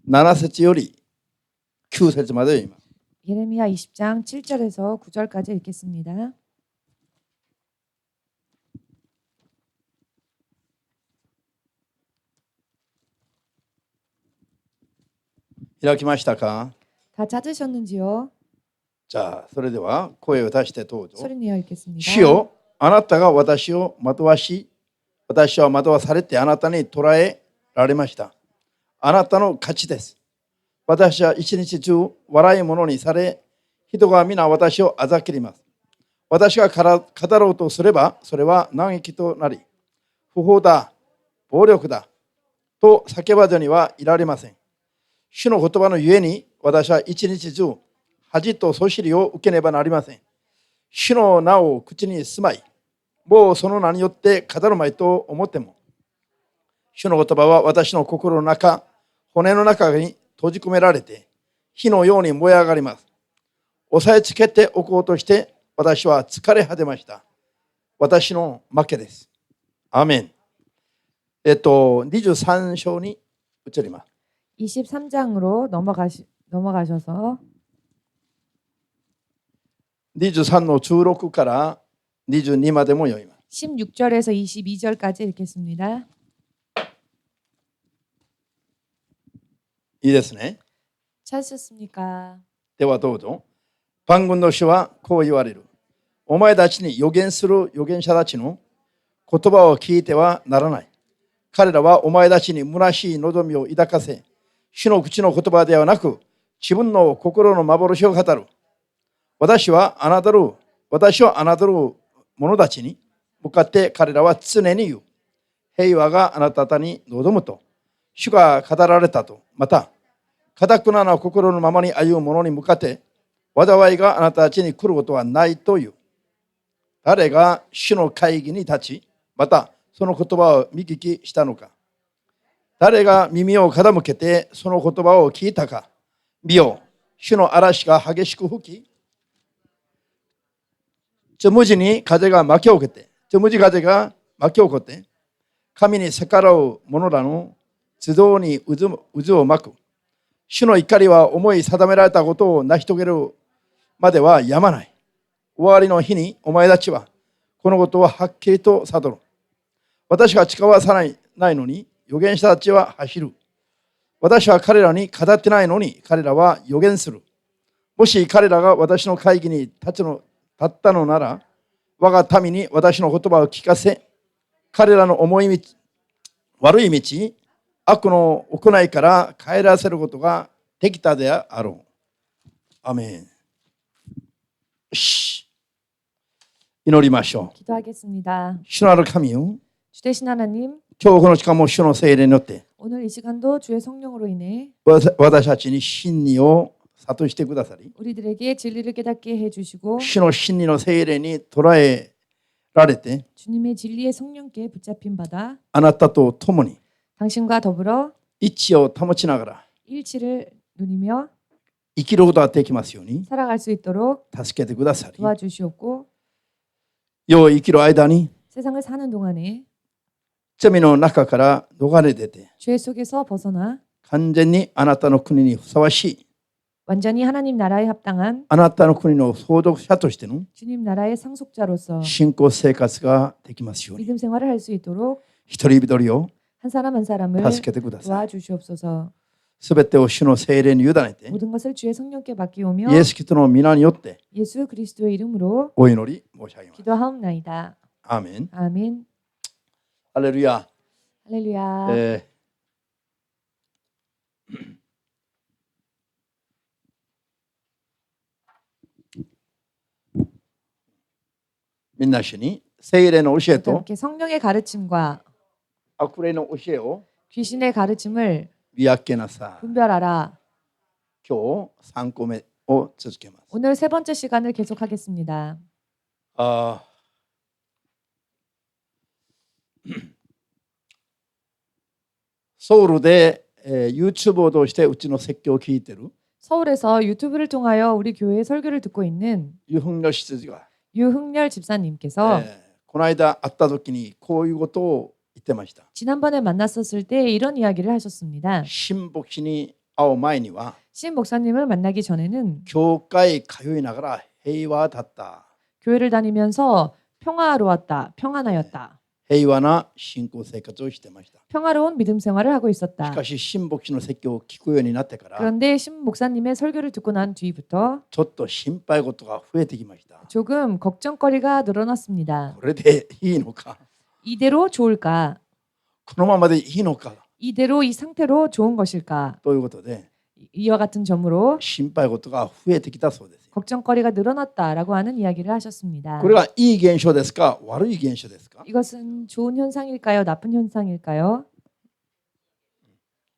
7節より9節まで読みます。 예레미야 20장 7절에서 9절까지 읽겠습니다. 開きましたか？ 다 찾으셨는지요? じゃあそれでは声を出してどうぞ。 소리 내어 읽겠습니다. 主よ、あなたが私を惑わし、私は惑わされてあなたに捕らえられました。あなたの勝ちです。私は一日中笑い者にされ、人が皆私をあざけります。私が語ろうとすれば、それは嘆きとなり、不法だ、暴力だ、と叫ばずにはいられません。主の言葉のゆえに、私は一日中、恥とそしりを受けねばなりません。主の名を口に住まい、もうその名によって語るまいと思っても、主の言葉は私の心の中、骨の中に閉じ込められて、火のように燃え上がります。押さえつけておこうとして、私は疲れ果てました。私の負けです。アーメン。23章に移ります。 23장으로 넘어가셔서 23の16から22までも読みます。 16절에서 22절까지 읽겠습니다. いいですね。 찾으셨습니까? ではどうぞ。万軍の主はこう言われる。お前たちに預言する預言者たちの言葉を聞いてはならない。彼らはお前たちに虚しい望みを抱かせ、主の口の言葉ではなく、自分の心の幻を語る。私は侮る者たちに向かって彼らは常に言う。平和があなた方に望むと、主が語られたと。また、堅くなな心のままに歩む者に向かって、災いがあなたたちに来ることはないという。誰が主の会議に立ち、またその言葉を見聞きしたのか。誰が耳を傾けてその言葉を聞いたか。見よ、主の嵐が激しく吹き、つむじに風が巻き起こって、神に逆らう者らの頭上に渦を巻く。主の怒りは思い定められたことを成し遂げるまではやまない。終わりの日にお前たちはこのことをはっきりと悟る。私が誓わさないのに預言者たちは走る。私は彼らに語ってないのに彼らは預言する。もし彼らが私の会議に立ったのなら、我が民に私の言葉を聞かせ、彼らの悪い道、悪の行いから帰らせることができたであろう。アメン。祈りましょう。 기도하겠습니다. 主なる神よ、 주 되신 하나님, 今日この時間も主の聖霊によって 오늘 이 시간도 주의 성령으로 인해 私たちに真理を諭してくださり、 우리들에게 진리를 깨닫게 해주시고 主の真理の聖霊に捉えられて、 주님의 진리의 성령께 붙잡힌 바다 あなたと共に 당신과 더불어 一致を保ちながら 일치를 누리며 生きることができますように 살아갈 수 있도록 助けてくださり、 도와주시옵고 世を生きる間に 세상을 사는 동안에 罪の中から逃れ出て 죄 속에서 벗어나 完全にあなたの国にふさわしい 완전히 하나님 나라에 합당한 あなたの国の相続者としての 주님 나라의 상속자로서 信仰生活ができますように、 믿음 생활을 할 수 있도록 一人一人を 한 사람 한 사람을 助けてください。 도와주시옵소서. すべてを主の聖霊に委ねて、 모든 것을 주의 성령께 맡기오며 イエス・キリストの皆によって 예수 그리스도의 이름으로 お祈り申し上げます。 기도하옵나이다. アーメン。 아멘. ハレルヤ。 할렐루야. みんな一緒に聖霊の教えと 이렇게 성령의 가르침과 悪霊の教えを 귀신의 가르침을 見分けなさい。 분별하라. 今日3個目を続けます。 오늘 세 번째 시간을 계속하겠습니다. ソウルで、YouTube を通してうちの説教を聞いてる 서울에서 유튜브를 통하여 우리 교회의 설교를 듣고 있는 유흥렬 씨가 유흥렬 집사님께서 この間会った時にこういうことを言ってました。 지난번에 만났었을 때 이런 이야기를 하셨습니다. 신복신이 会う前には 신 목사님을 만나기 전에는 教会通いながら平和だった 교회를 다니면서 평화로웠다, 평안하였다. 平和な信仰生活をしてました。 평화로운 믿음 생활을 하고 し 있었다. かし新牧師の説教を聞くようになってから 그런데 신 목사님의 설교를 듣고 난 뒤부터 ちょっと心配事が増えてきました。 조금 걱정거리가 늘어났습니다. これでいいのか 이대로 좋을까? このままでいいのか 이대로 이 상태로 좋은 것일까? ということで 이와 같은 점으로 心配事が増えてきたそうです。 걱정거리가 늘어났다라고 하는 이야기를 하셨습니다. これがいい現象ですか悪い現象ですか 이것은 좋은 현상일까요? 나쁜 현상일까요?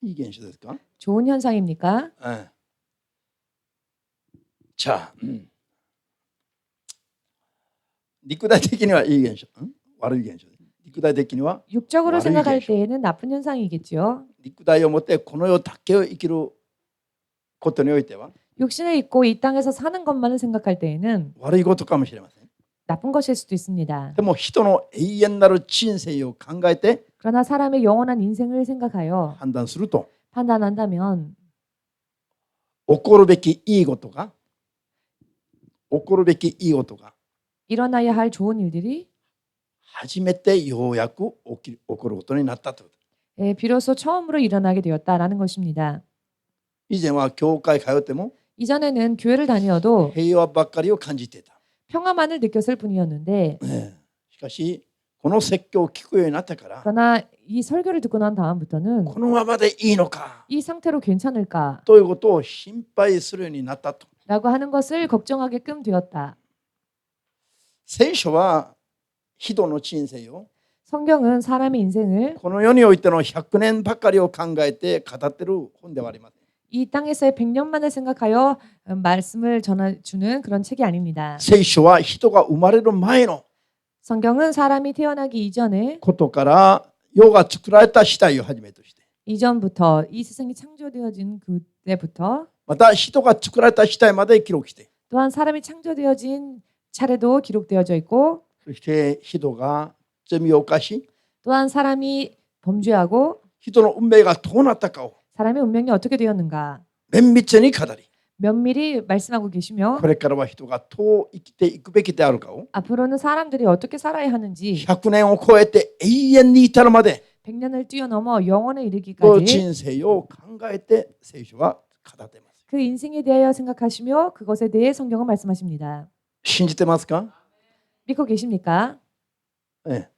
いい現象ですか 좋은 현상입니까? じゃあ、肉体的にはいい現象、悪い現象です。肉体的には 육적으로悪い 생각할 現象。 때에는 나쁜 현상이겠죠. 肉体を持ってこの世だけを生きることにおいては 육신을 입고 이 땅에서 사는 것만을 생각할 때에는 悪いことかもしれません。 나쁜 것일 수도 있습니다. でも人の永遠なる人生を考えて 그러나 사람의 영원한 인생을 생각하여 判断すると 판단한다면 起こるべきいいことが起こるべきいいことが 일어나야 할 좋은 일들이 初めてようやく起こることになったということ。 비로소 처음으로 일어나게 되었다라는 것입니다. 以前は教会通っても 이전에는 교회를 다니어도 平和ばっかりを感じていた。 평화만을 느꼈을 뿐이었는데 しかしこの説教を聞くようになってから 그러나 이 설교를 듣고 난 다음부터는 このままでいいのか 이 상태로 괜찮을까? ということを心配するようになったと。 라고 하는 것을 걱정하게끔 되었다. 聖書は人の人生を 성경은 사람의 인생을 この世においての100年ばかりを考えて語っている本ではありません。 이 땅에서의 100년만을 생각하여 말씀을 전해주는 그런 책이 아닙니다. 聖書は人が生まれる前の 성경은 사람이 태어나기 이전에 ことから世が作られた次第をはじめとして 이전부터 이 세상이 창조되어진 그때부터 また人が作られた次第まで記録して 또한 사람이 창조되어진 차례도 기록되어져 있고 そして人が罪を犯し 또한 사람이 범죄하고 人の運命がどうなったかを 사람의 운명이 어떻게 되었는가 綿密に語り 면밀히 말씀하고 계시며 これからは人がどう生きていくべきであるかを 앞으로는 사람들이 어떻게 살아야 하는지 100年を超えて永遠に至るまで 100년을 뛰어넘어 영원에 の 이르기까지 人生を考えて聖書は語っています。 그 인생에 대하여 생각하시며 그것에 대해 성경은 말씀하십니다. 信じてますか？ 믿고 계십니까? ええ。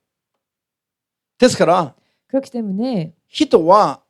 ですから 그렇기 때문에 人は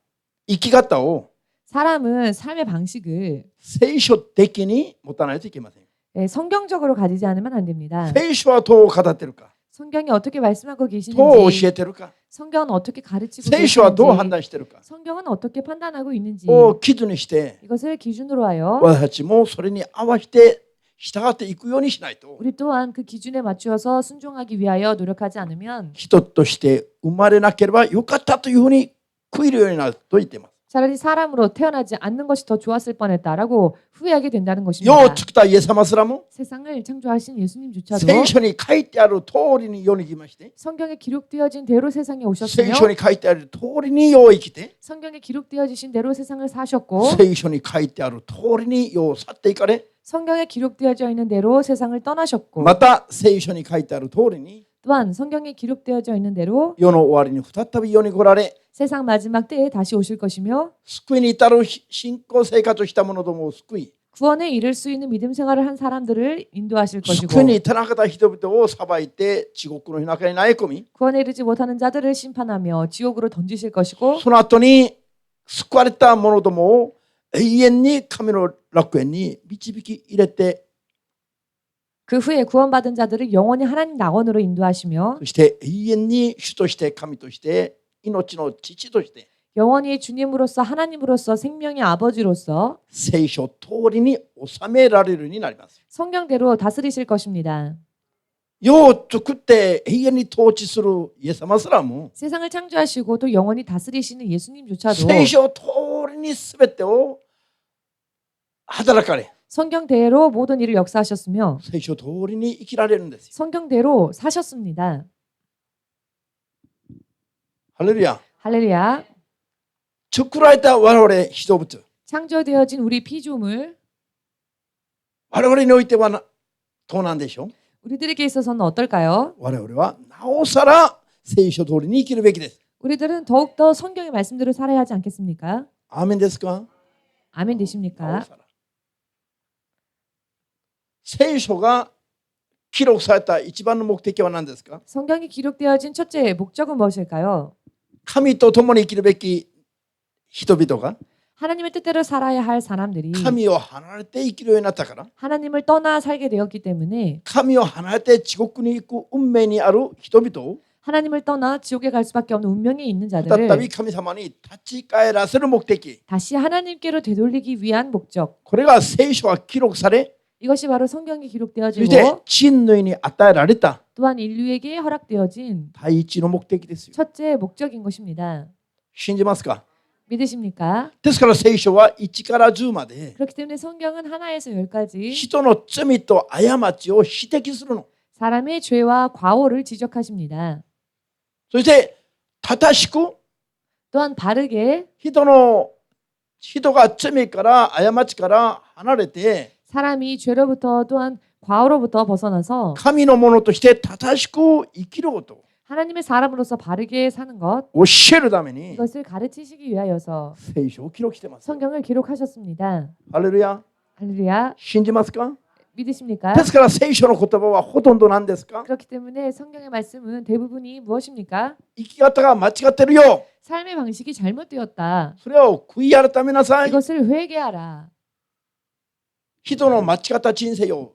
生き方を 사람은 삶의 방식을 聖書的に持たないといけません。 성경적으로 가지지 않으면 안 됩니다. 聖書はどう語ってるか、 성경이 어떻게 말씀하고 どう 계시는지 教えてるか、 성경은 어떻게 가르치고 聖書はどう判 계시는지 断してるか 성경은 어떻게 판단하고 있는지 を基準にして 이것을 기준으로 하여 私たちもそれに合わせて従っていくようにしないと 우리 또한 그 기준에 맞추어서 순종하기 위하여 노력하지 않으면 人として生まれなければよかったというふうに悔いるようになると言っています。 차라리 사람으로 태어나지 않는 것이 더 좋았을 뻔했다라고 후회하게 된다는 世 것입니다. を作ったイエス様すらも 세상을 창조하신 예수님조차도 聖書に書いてある通りに世に来まして 성경에 기록되어진 대로 세상에 聖 오셨으며 書に書いてある通りに世を生きて 성경에 기록되어지신 대로 세상을 사셨고 聖書に書いてある通りに世を去っていかれ 성경에 기록되어져 있는 대로 세상을 떠나셨고 また聖書に書いてある通りに 또한 성경에 기록되어져 있는 대로 世の終わりに再び世に来られ 세상 마지막 때에 다시 오실 것이며 救いに至る信仰生活をした者どもを救い 구원에 이를 수 있는 믿음 생활을 한 사람들을 인도하실 것이고 救いに至らなかった人々を裁いて地獄の中に投げ込み 구원에 이르지 못하는 자들을 심판하며 지옥으로 던지실 것이고 その後に救われた者どもを永遠に神の楽園に導き入れて 그 후에 구원받은 자들을 영원히 하나님 낙원으로 인도하시며 そして永遠に主として神として命の父として 영원히 주님으로서 하나님으로서 생명의 아버지로서 聖書通りに収められるようになります。 성경대로 다스리실 것입니다. 世を作って永遠に統治するイエス様すらも 세상을 창조하시고 또 영원히 다스리시는 예수님조차도 聖書通りに全てを働かれ 성경대로 모든 일을 역사하셨으며 聖書通りに生きられるんですよ。 성경대로 사셨습니다. ハレルヤ。 할렐루야. 作られた我々人々 창조되어진 우리 피조물, 我々においてはどうなんでしょう。 우리들에게 있어서는 어떨까요? 我々はなおさら聖書通りに生きるべきです。 우리들은 더욱더 성경의 말씀대로 살아야 하지 않겠습니까? アーメンですか。 아멘 なお 되십니까? さら聖書が記録された一番の目的は何ですか。 성경이 기록되어진 첫째 목적은 무엇일까요? 神と共に生きるべき人々が 하나님의 뜻대로 살아야 할 사람들이 神を離れて生きるようになったから、 하나님을 떠나 살게 되었기 때문에 神を離れて地獄に行く運命にある人々を 하나님을 떠나 지옥에 갈 수밖에 없는 운명에 있는 再 자들을 び神様に立ち返らせる目的、 다시 하나님께로 되돌리기 위한 목적. これが聖書が記録され、 이것이 바로 성경에 そして 기록되어지고 人類に与えられた 또한 인류에게 허락되어진 第一の目的ですよ。 첫째 목적인 것입니다. 信じますか。 믿으십니까? ですから聖書は1から10まで 그렇기 때문에 성경은 하나에서 10까지 人の罪と過ちを指摘するの。 사람의 죄와 과오를 지적하십니다. そして正しく 또한 바르게 人が罪から過ちから離れて 사람이 죄로부터 또한 과오로부터 벗어나서 神のものとして正しく生きることを 하나님의 사람으로서 바르게 사는 것, 教えるために 이것을 가르치시기 위하여서 聖書を記録してます。 성경을 기록하셨습니다. ハレルヤ。 할렐루야. 信じますか。 믿으십니까? ですから聖書の言葉はほとんど何ですか。 그렇기 때문에 성경의 말씀은 대부분이 무엇입니까? 生き方が間違ってるよ。 삶의 방식이 잘못되었다. それを悔い改めなさい。 이것을 회개하라. 人の間違った人生を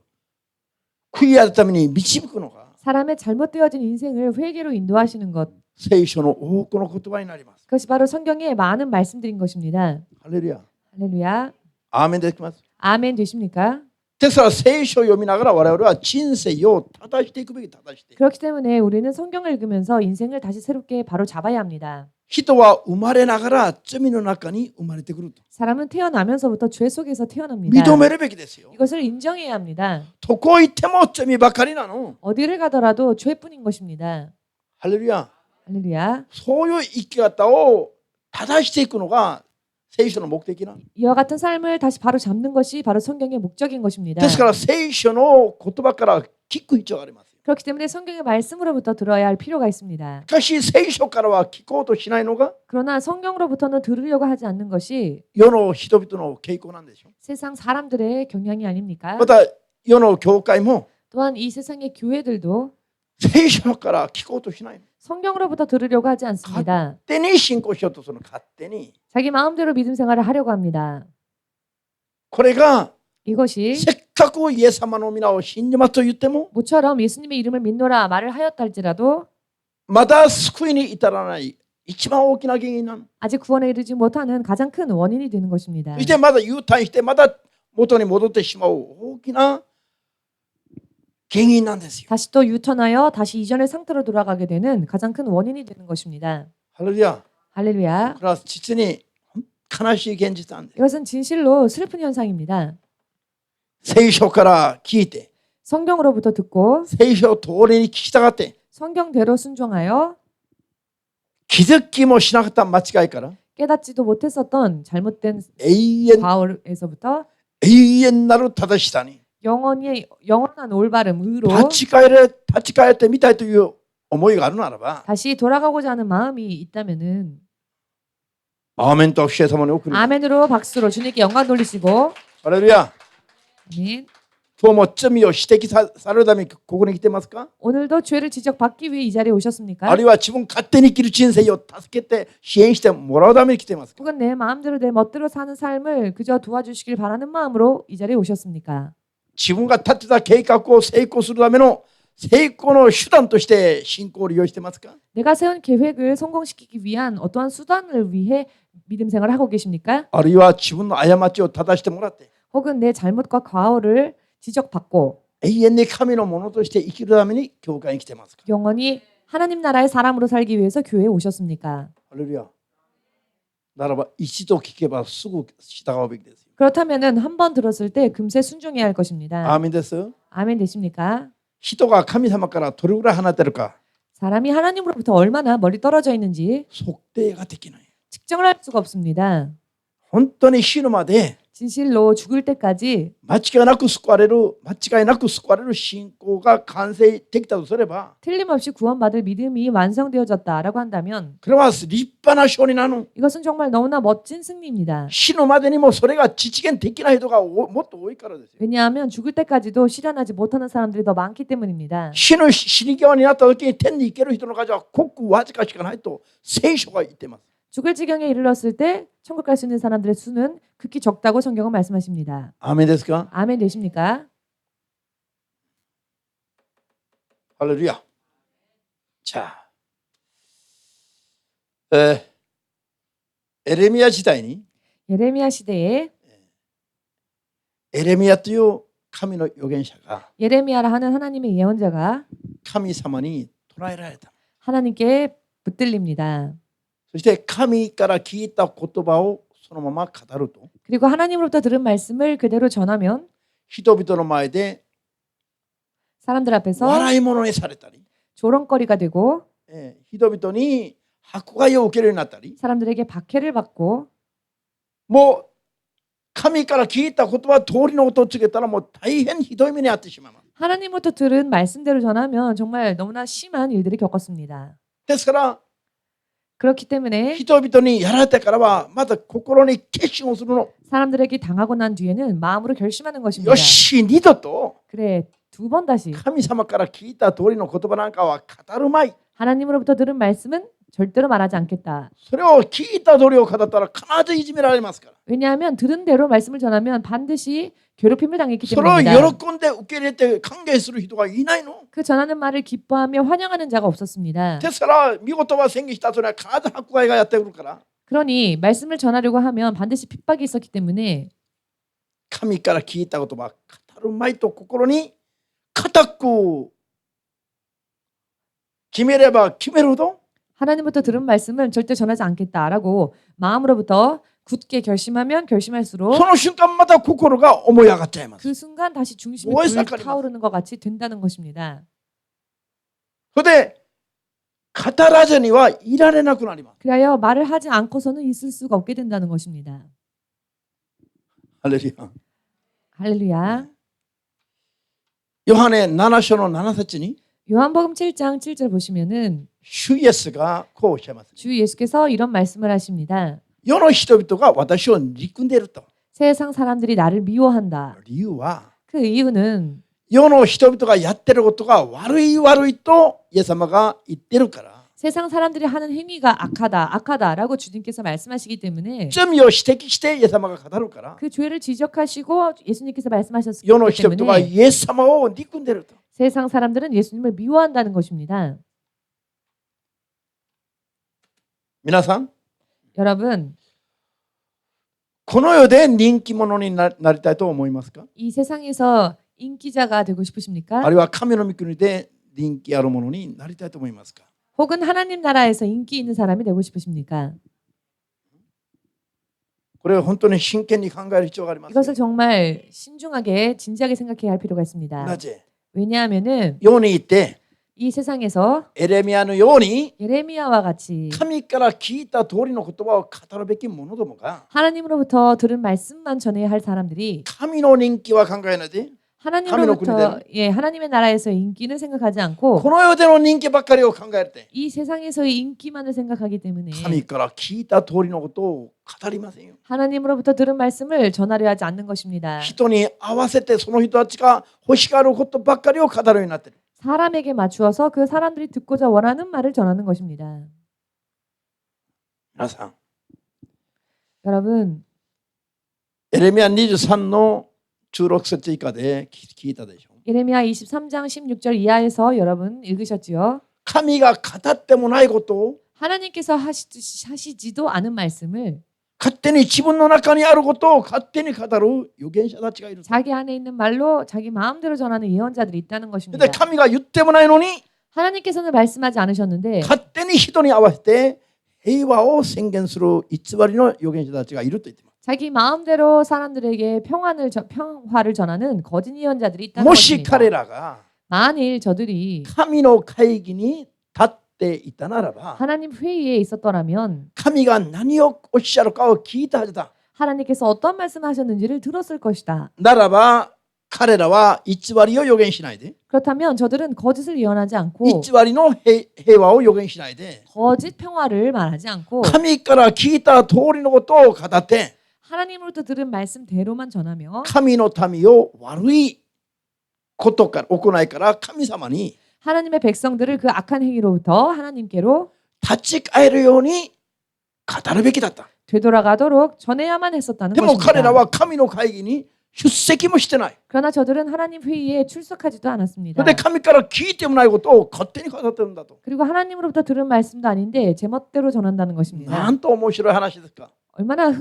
悔い改めに導くのが 사람의 잘못되어진 인생을 회개로 인도하시는 것. 聖書の多くの言葉になります。 그것이 바로 성경의 많은 말씀들인 것입니다. ハレルヤ。 할렐루야. アーメンできます。 아멘 되십니까? ですから聖書を読みながら我々は人生を正していくべき、正していく。 그렇기 때문에 우리는 성경을 읽으면서 인생을 다시 새롭게 바로 잡아야 합니다. 人は生まれながら罪の中に生まれてくると 사람은 태어나면서부터 죄 속에서 태어납니다. 認めるべきですよ。 이것을 인정해야 합니다. どこ行っても罪ばかりなの。 어디를 가더라도 죄뿐인 것입니다. ハレルヤ。 할렐루야. そういう生き方を正していくのが聖書の目的なの。 이와 같은 삶을 다시 바로 잡는 것이 바로 성경의 목적인 것입니다. ですから聖書の言葉から聞く必要があります。 그렇기 때문에 성경의 말씀으로부터 들어야 할 필요가 있습니다. しかし聖書からは聞こうとしないのが 그러나 성경으로부터는 들으려고 하지 않는 것이 世の人々の傾向なんでしょ。 세상 사람들의 경향이 아닙니까? また世の教会も 또한 이 세상의 교회들도 聖書から聞こうとしないの。 성경으로부터 들으려고 하지 않습니다. 勝手に信仰しようとするの。勝手に。 자기 마음대로 믿음 생활을 하려고 합니다. これが 이것이 せっかくイエス様の皆を信じますと言っても 모처럼 예수님의 이름을 믿노라 말을 하였다 할지라도 まだ救いに至らない一番大きな原因なの。 아직 구원에 이르지 못하는 가장 큰 원인이 되는 것입니다. そしてまだUターンしてまた元に戻ってしまう大きな原因なんですよ。 다시 또 유턴하여 다시 이전의 상태로 돌아가게 되는 가장 큰 원인이 되는 것입니다. ハレルヤ。 할렐루야. これは実に悲しい現実なんです。 이것은 진실로 슬픈 현상입니다. 聖書から聞いて 성경으로부터 듣고 聖書を通りに聞きたがって 성경대로 순종하여 気づきもしなかった間違いから 깨닫지도 못했었던 잘못된 永遠 과오에서부터 永遠なる正しさに 영원한 올바름, 의로 立ち返ってみたいという思いがあるならば 다시 돌아가고자 하는 마음이 있다면은 アーメンと主様に送ります。 아멘으로 박수로 주님께 영광 돌리시고 ハレルヤ。 아멘. 今日も罪を指摘されるためにここに来てますか。 오늘도 죄를 지적받기 위해 이 자리에 오셨습니까? あるいは自分勝手に生きる人生を助けて支援してもらうために来てますか。 혹은 내 마음대로 내 멋대로 사는 삶을 그저 도와주시길 바라는 마음으로 이 자리에 오셨습니까? 自分が立てた計画を成功するための成功の手段として信仰を利用してますか。 내가 세운 계획을 성공시키기 위한 어떠한 수단을 위해 믿음 생활을 하고 계십니까? あるいは自分の過ちを正してもらって 혹은 내 잘못과 과오를 지적받고 永遠に神のものとして生きるために教会に来てますか。 영원히 하나님 나라의 사람으로 살기 위해서 교회에 오셨습니까? ハレルヤ。ならば一度聞けばすぐ従うべきですよ。 그렇다면은 한 번 들었을 때 금세 순종해야 할 것입니다. アーメンです。 아멘 되십니까? 人が神様からどれぐらい離れてるか 사람이 하나님으로부터 얼마나 멀리 떨어져 있는지 測定ができない。 측정을 할 수가 없습니다. 本当に死ぬまで 진실로 죽을 때까지 間違いなく救われる信仰が完成できたとすれば 틀림없이 구원받을 믿음이 완성되어졌다라고 한다면 これは立派な勝利なの。 이것은 정말 너무나 멋진 승리입니다. 死ぬまでにもそれが実現できない人がもっと多いからですよ。 왜냐하면 죽을 때까지도 실현하지 못하는 사람들이 더 많기 때문입니다. 死に際になった時に天に行ける人の数はごくわずかしかないと聖書が言っています。 죽을 지경에 이르렀을 때 천국 갈 수 있는 사람들의 수는 극히 적다고 성경은 말씀하십니다. アーメンですか？ 아멘 되십니까? ハレルヤ。じゃあ、エレミヤ時代に 예레미야 시대에 エレミヤという神の預言者が 예레미야라 하는 하나님의 예언자가 神様に捕らえられた。 하나님께 붙들립니다. そして神から聞いた言葉をそのまま語ると 그리고 하나님으로부터 들은 말씀을 그대로 전하면 人々の前で 사람들 앞에서 笑い物にされたり 조롱거리가 되고 人々に迫害を受けるようになったり 사람들에게 박해를 받고 もう神から聞いた言葉通りのことを告げたらもう大変ひどい目に遭ってしまいます。 하나님부터 들은 말씀대로 전하면 정말 너무나 심한 일들을 겪었습니다. ですから 그렇기 때문에 人々にやられてからはまた心に決心をするの。 사람들에게 당하고 난 뒤에는 마음으로 결심하는 것입니다. よし、二度と 그래, 두 번 다시 神様から聞いた通りの言葉なんかは語るまい。 하나님으로부터 들은 말씀은 절대로 말하지 않겠다. それを聞いた通りを語ったら必ずいじめられますから。 왜냐하면 들은 대로 말씀을 전하면 반드시 괴롭힘을 당했기 それを 때문입니다. 喜んで受け入れて歓迎する人がいないの。 그 전하는 말을 기뻐하며 환영하는 자가 없었습니다. ですから見事は宣言した後には必ず迫害がやってくるから 그러니 말씀을 전하려고 하면 반드시 핍박이 있었기 때문에 神から聞いた言葉語るまいと心に固く決めれば決めるほど 하나님부터 들은 말씀은 절대 전하지 않겠다라고 마음으로부터 굳게 결심하면 결심할수록 その瞬間また心が思い上がっちゃいます。 그 순간 다시 중심이 뭐에 싹 불타오르는 것 같이 된다는 것입니다. それで語らずにはいられなくなります。 그리하여 말을 하지 않고서는 있을 수가 없게 된다는 것입니다. ハレルヤ。 할렐루야. ヨハネ7章の7節に 요한복음 7장 7절 보시면은 主イエスがこうおっしゃいます。 주 예수께서 이런 말씀을 하십니다. 世の人々が私を憎んでいると。 세상 사람들이 나를 미워한다. 理由は 그 이유는 世の人々がやってることが悪いとイエス様が言ってるから。 세상 사람들이 하는 행위가 악하다라고 주님께서 말씀하시기 때문에 罪を指摘してイエス様が語るから。 그 죄를 지적하시고 예수님께서 말씀하셨기 世の人々が 때문에 イエス様を憎んでいると。 세상 사람들은 예수님을 미워한다는 것입니다. 皆さん 여러분, この世で人気者になりたいと思いますか？ 이 세상에서 인기자가 되고 싶으십니까? あるいは神の御国で人気あるものになりたいと思いますか？ 혹은 하나님 나라에서 인기 있는 사람이 되고 싶으십니까? これは本当に真剣に考える必要があります。 이것을 정말 신중하게 진지하게 생각해야 할 필요가 있습니다. なぜ？ 왜냐하면은 世にいて 이 세상에서 エレミヤのように 예레미야와 같이 神から聞いた通りの言葉を語るべき者どもが 하나님으로부터 들은 말씀만 전해야 할 사람들이 神の人気は考えないで 하나님으로부터 하나님의 나라에서의 인기는 생각하지 않고 この世での人気ばっかりを考えて 이 세상에서의 인기만을 생각하기 때문에 神から聞いた通りのことを語りませんよ。 하나님으로부터 들은 말씀을 전하려 하지 않는 것입니다. 人に合わせてその人たちが欲しがることばっかりを語るようになっている。 사람에게 맞추어서 그 사람들이 듣고자 원하는 말을 전하는 것입니다. 皆さん 여러분, エレミヤ23の16節以下で聞いたでしょう。 예레미야 23장 16절 이하에서 여러분 읽으셨지요? 神が語ってもないことを 하나님께서 하시지도 않은 말씀을 勝手に自分の中にあることを勝手に語る預言者たちがいる。 자기 안에 있는 말로 자기 마음대로 전하는 예언자들이 있다는 で 것입니다. 神が言ってもないのに 하나님께서는 말씀하지 않으셨는데 勝手に人に合わせて平和を宣言する偽りの預言者たちがいると言っています。 자기 마음대로 사람들에게 평화를 전하는 거짓 예언자들이 있다는 もし 것입니다. 彼らが 만일 저들이 神の会議に立っていたならば 하나님 회의에 있었더라면 神が何をおっしゃるかを聞いたはずだ。 하나님께서 어떤 말씀하셨는지를 들었을 것이다. ならば彼らは偽りを予言しないで、 그렇다면 저들은 거짓을 예언하지 않고 偽りの平和を予言しないで、 거짓 평화를 말하지 않고 神から聞いた通りのことを語って、 하나님으로부터 들은 말씀대로만 전하며 神の民を悪いことから行いから神様に 하나님의 백성들을 그 악한 행위로부터 하나님께로 立ち返るように語るべきだった。 되돌아가도록 전해야만 했었다는 でも彼ら 것입니다. は神の会議に出席もしてない。 그러나 저들은 하나님 회의에 출석하지도 않았습니다. で神から聞いてもないことを勝手に語ってるんだと。 그리고 하나님으로부터 들은 말씀도 아닌데 제멋대로 전한다는 것입니다. なんと面白い話ですか。 얼마나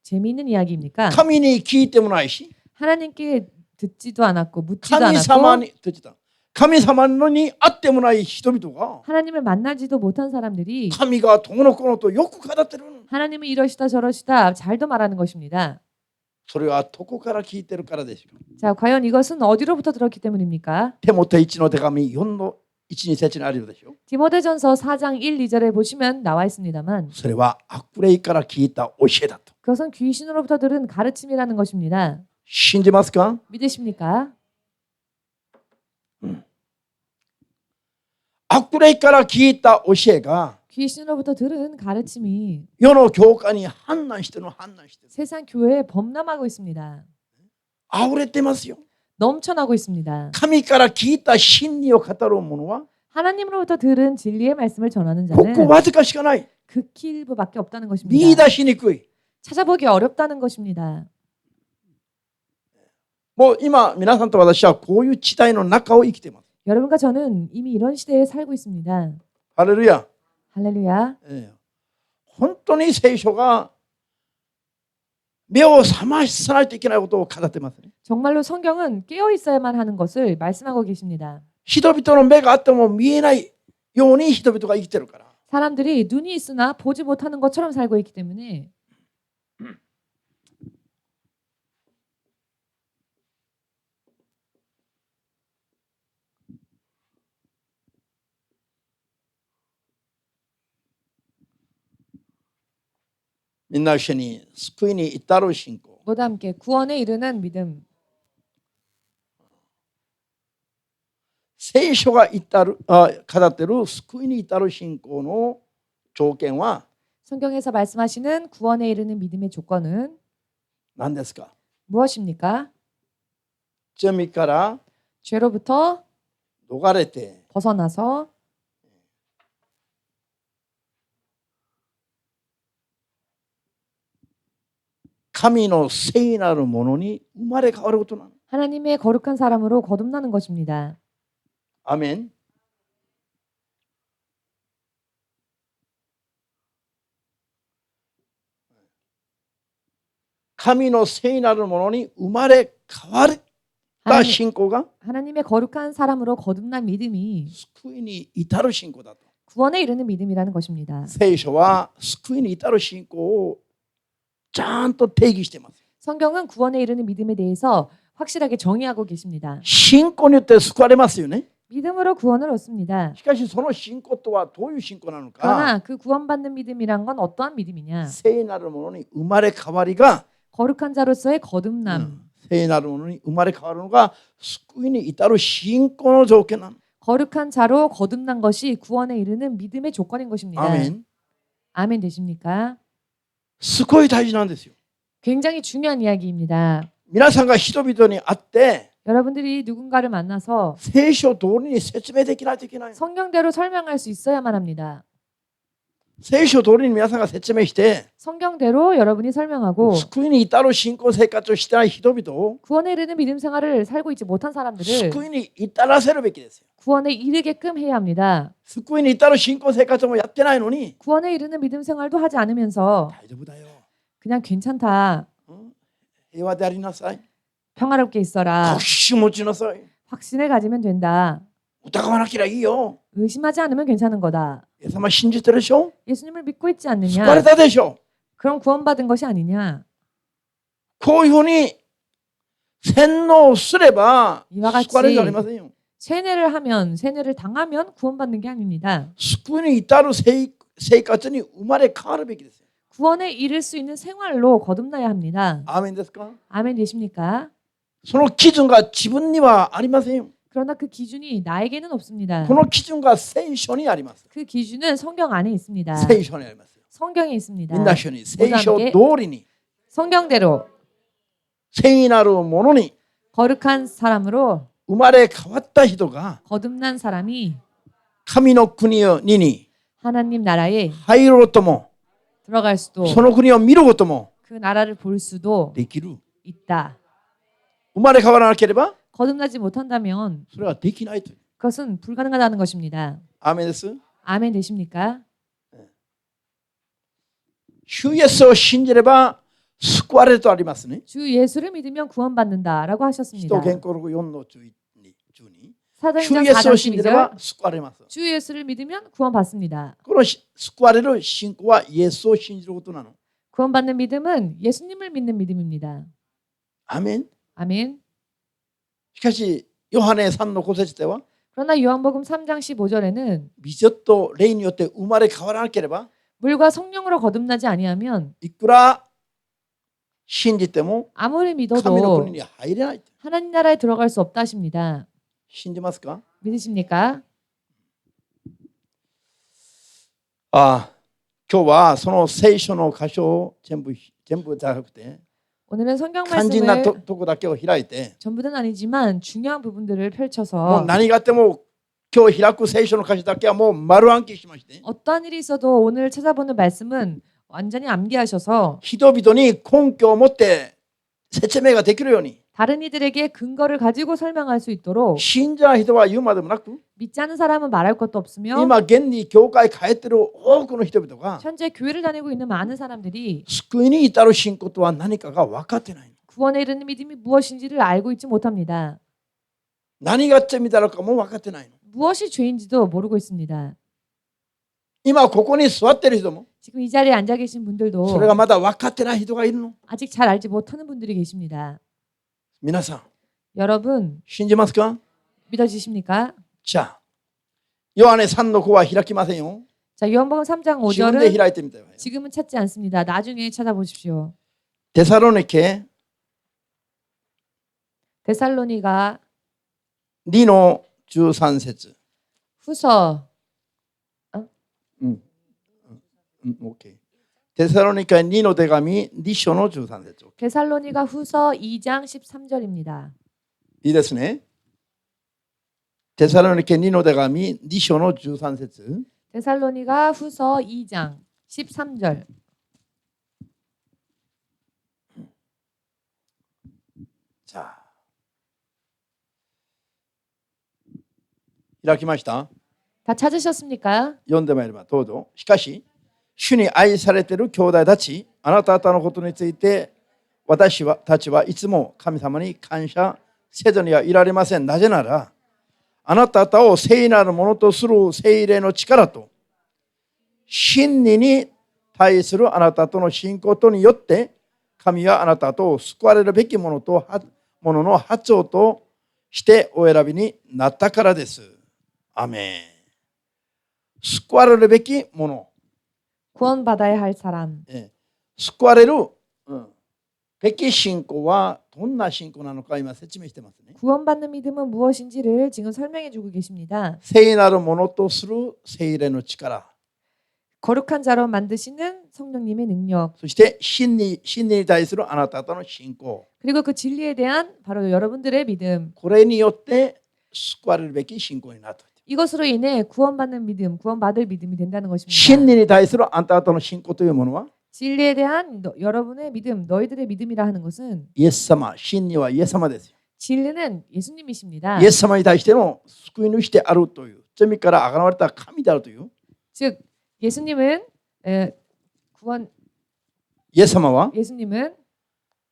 재미있는 이야기입니까? 神に聞いてもないし、 하나님께 듣지도 않았고 묻지도 神様 않았고 に듣다神様に会ってもない人々が 하나님을 만나지도 못한 사람들이 神がどうのこうのとよく語ってる。 하나님은 이러시다 저러시다 잘도 말하는 것입니다. それはどこから聞いてるからでしょう。 자, 과연 이것은 어디로부터 들었기 때문입니까? テモテ1の手紙4の1、2節にあるでしょ。 디모데전서 4장 1, 2절에 보시면 나와 있습니다만 それは悪霊から聞いた教えだと。 그것은 귀신으로부터 들은 가르침이라는 것입니다. 信じますか？ 믿으십니까? 悪霊から聞いた教えが 귀신으로부터 들은 가르침이 世の教会に氾濫してる。 세상 교회에 범람하고 있습니다. 溢れてますよ。 넘쳐나고 있습니다. 神から聞いた真理を語る者は 하나님으로부터 들은 진리의 말씀을 전하는 ごく 자는 わずかしかない。 극히 일부밖에 없다는 見 것입니다. 出しにくい。 찾아보기 어렵다는 것입니다. もう今皆さんと私はこういう時代の中を生きています。 여러분과 저는 이미 이런 시대에 살고 있습니다. ハレルヤ。 할렐루야. 本当に聖書が目を覚まさないといけないことを語ってますね。 정말로 성경은 깨어 있어야만 하는 것을 말씀하고 계십니다. 人々の目があっても見えないように人々が生きてるから。 사람들이 눈이 있으나 보지 못하는 것처럼 살고 있기 때문에みんな一緒に救いに至る信仰。 모두 함께 구원에 이르는 믿음. 聖書が語っている救いに至る信仰の条件は 성경에서 말씀하시는 구원에 이르는 믿음의 조건은 何ですか？ 무엇입니까? 罪から 죄로부터 逃れて 벗어나서 神の聖なるものに生まれ変わることなの。 하나님의 거룩한 사람으로 거듭나는 것입니다. アメン。神の聖なるものに生まれ変わった信仰が 하나님의 거룩한 사람으로 거듭난 믿음이 救いに至る信仰だと。 구원에 이르는 믿음이라는 것입니다. 聖書は救いに至る信仰をちゃんと定義しています。 성경은 구원에 이르는 믿음에 대해서 확실하게 정의하고 계십니다. 信仰によって救われますよね。 믿음으로 구원을 얻습니다. しかしその信仰とはどういう信仰なのか。 그러나 그 구원받는 믿음이란 건 어떠한 믿음이냐? 聖なるものに生まれ変わりが 거룩한 자로서의 거듭남. 聖なるものに生まれ変わるのが救いに至る信仰の条件なの。 거룩한 자로 거듭난 것이 구원에 이르는 믿음의 조건인 것입니다. アメン。 아멘 되십니까? すごい大事なんですよ。 굉장히 중요한 이야기입니다. 皆さんが人々に会って 여러분들이 누군가를 만나서 聖書通りに説明できないといけない。 성경대로 설명할 수 있어야만 합니다. 聖書通りに皆さんが説明して 성경대로 여러분이 설명하고 救いに至る信仰生活をしてない人々を 구원에 이르는 믿음 생활을 살고 있지 못한 사람들을 救いに至らせるべきですよ。 구원에 이르게끔 해야 합니다. 救いに至る信仰生活もやってないのに 구원에 이르는 믿음 생활도 하지 않으면서 大丈夫だよ。 그냥 괜찮다. 平和でありなさい。 평화롭게 있어라. 確信持ちなさい。 확신을 가지면 된다. 疑わなきゃいいよ。 의심하지 않으면 괜찮은 거다. イエス様信じてるでしょ。 예수님을 믿고 있지 救われ 않느냐? たでしょ。 그럼 구원받은 것이 아니냐? こういうふうに洗脳すれば 이와 같이 救われるじゃありませんよ。 세뇌를 당하면 구원받는 게 아닙니다. 救いに至る生活に生まれ変わるべきですよ。 구원에 이를 수 있는 생활로 거듭나야 합니다. アーメンですか？ 아멘 되십니까? その基準が自分にはありませんよ。 그러나 그 기준이 나에게는 없습니다. この基準が聖書にあります。 그 기준은 성경 안에 있습니다. 聖書にありますよ。 성경에 있습니다. みんな一緒に聖書通りに 성경대로 聖なるものに 거룩한 사람으로 生まれ変わった人が 거듭난 사람이 神の国に 하나님 나라에 入ろうとも 들어갈 수도 その国を見ることも 그 나라를 볼 수도 できる。 있다. 生まれ変わらなければ 거듭나지 못한다면 それはできないという。 그것은 불가능하다는 것입니다. アーメンです。 아멘 되십니까? 主イエスを信じれば救われるとありますね。 주 예수를 믿으면 구원받는다라고 使 하셨습니다. 徒言行録4の12。 主 사도행전 イエス 4장 を信じれば 12절 救われます。 주 예수를 믿으면 구원받습니다. この救われる信仰はイエスを信じることなの。 구원받는 믿음은 예수님을 믿는 믿음입니다. アーメン。 아멘. しかしヨハネ3の5節では 그러나 요한복음 3장 15절에는 美女と霊によって生まれ変わらなければ 물과 성령으로 거듭나지 아니하면 いくら信じても 아무리 神の 믿어도 国に入れない。 하나님 나라에 들어갈 수 없다 하십니다. 信じますか？ 믿으십니까? 今日はその聖書の箇所を全部じゃなくて 오늘은 성경 肝心な 말씀을 とこだけを開いて 전부는 아니지만 중요한 부분들을 もう 펼쳐서 何があっても今日開く聖書の箇所だけはもう丸暗記しまして 어떠한 일이 있어도 오늘 찾아보는 말씀은 완전히 암기하셔서 人々に根拠を持って説明ができるように 다른 이들에게 근거를 가지고 설명할 수 있도록 信じない人は言うまでもなく 믿지 않은 사람은 말할 것도 없으며 今現に教会帰ってる多くの人々が 현재 교회를 다니고 있는 많은 사람들이 救いに至る信仰とは何かが分かってない。 구원에 이르는 믿음이 무엇인지를 알고 있지 못합니다. 何が罪だろうかも分かってないの。 무엇이 죄인지도 모르고 있습니다. 今ここに座ってる人も 지금 이 자리에 앉아 계신 それ 분들도 がまだ分かってない人がいるの。 아직 잘 알지 못하는 분들이 계십니다. 皆さん 여러분 信じますか？ 믿어지십니까? じゃあヨハネ3の5は開きませんよ。 자, 요한복음 3장 自分で 5절은 開いてみてよ。 지금은 찾지 않습니다. 나중에 찾아보십시오. テサロニケ 데살로니가 2の13節。 후서 OK。テサロニケ2の手紙2章の13節。 데살로니가 후서 2장 13절입니다. いいですね。テサロニケ2の手紙2章の13節。 데살로니가 후서 2장 13절. じゃあ開きました。 다 찾으셨습니까? 読んでまいればどうぞ。しかし主に愛されている兄弟たち、あなた方のことについて私たちはいつも神様に感謝せずにはいられません。なぜならあなた方を聖なるものとする聖霊の力と真理に対するあなたとの信仰とによって神はあなたとを救われるべきものの発音としてお選びになったからです。アメン。救われるべきもの。 구원받아야 할 사람. 救われる、べき信仰はどんな信仰なのか今説明してますね。 구원받는 믿음은 무엇인지를 지금 설명해 주고 계십니다. 聖なるものとする聖霊の力。 거룩한 자로 만드시는 성령님의 능력. そして真理に対するあなた方の信仰。 그리고 그 진리에 대한 바로 여러분들의 믿음. これによって救われるべき信仰になった。 이것으로 인해 구원받는 믿음, 구원받을 믿음이 된다는 것입니다. 真理に対するあなた方の信仰というものは 진리에 대한 여러분의 믿음, 너희들의 믿음이라 하는 것은 イエス様、真理はイエス様ですよ。 진리는 예수님이십니다. イエス様に対しての救い主であるという、罪から贖われた神であるという。 즉 예수님은 구원 イエス様は 예수님은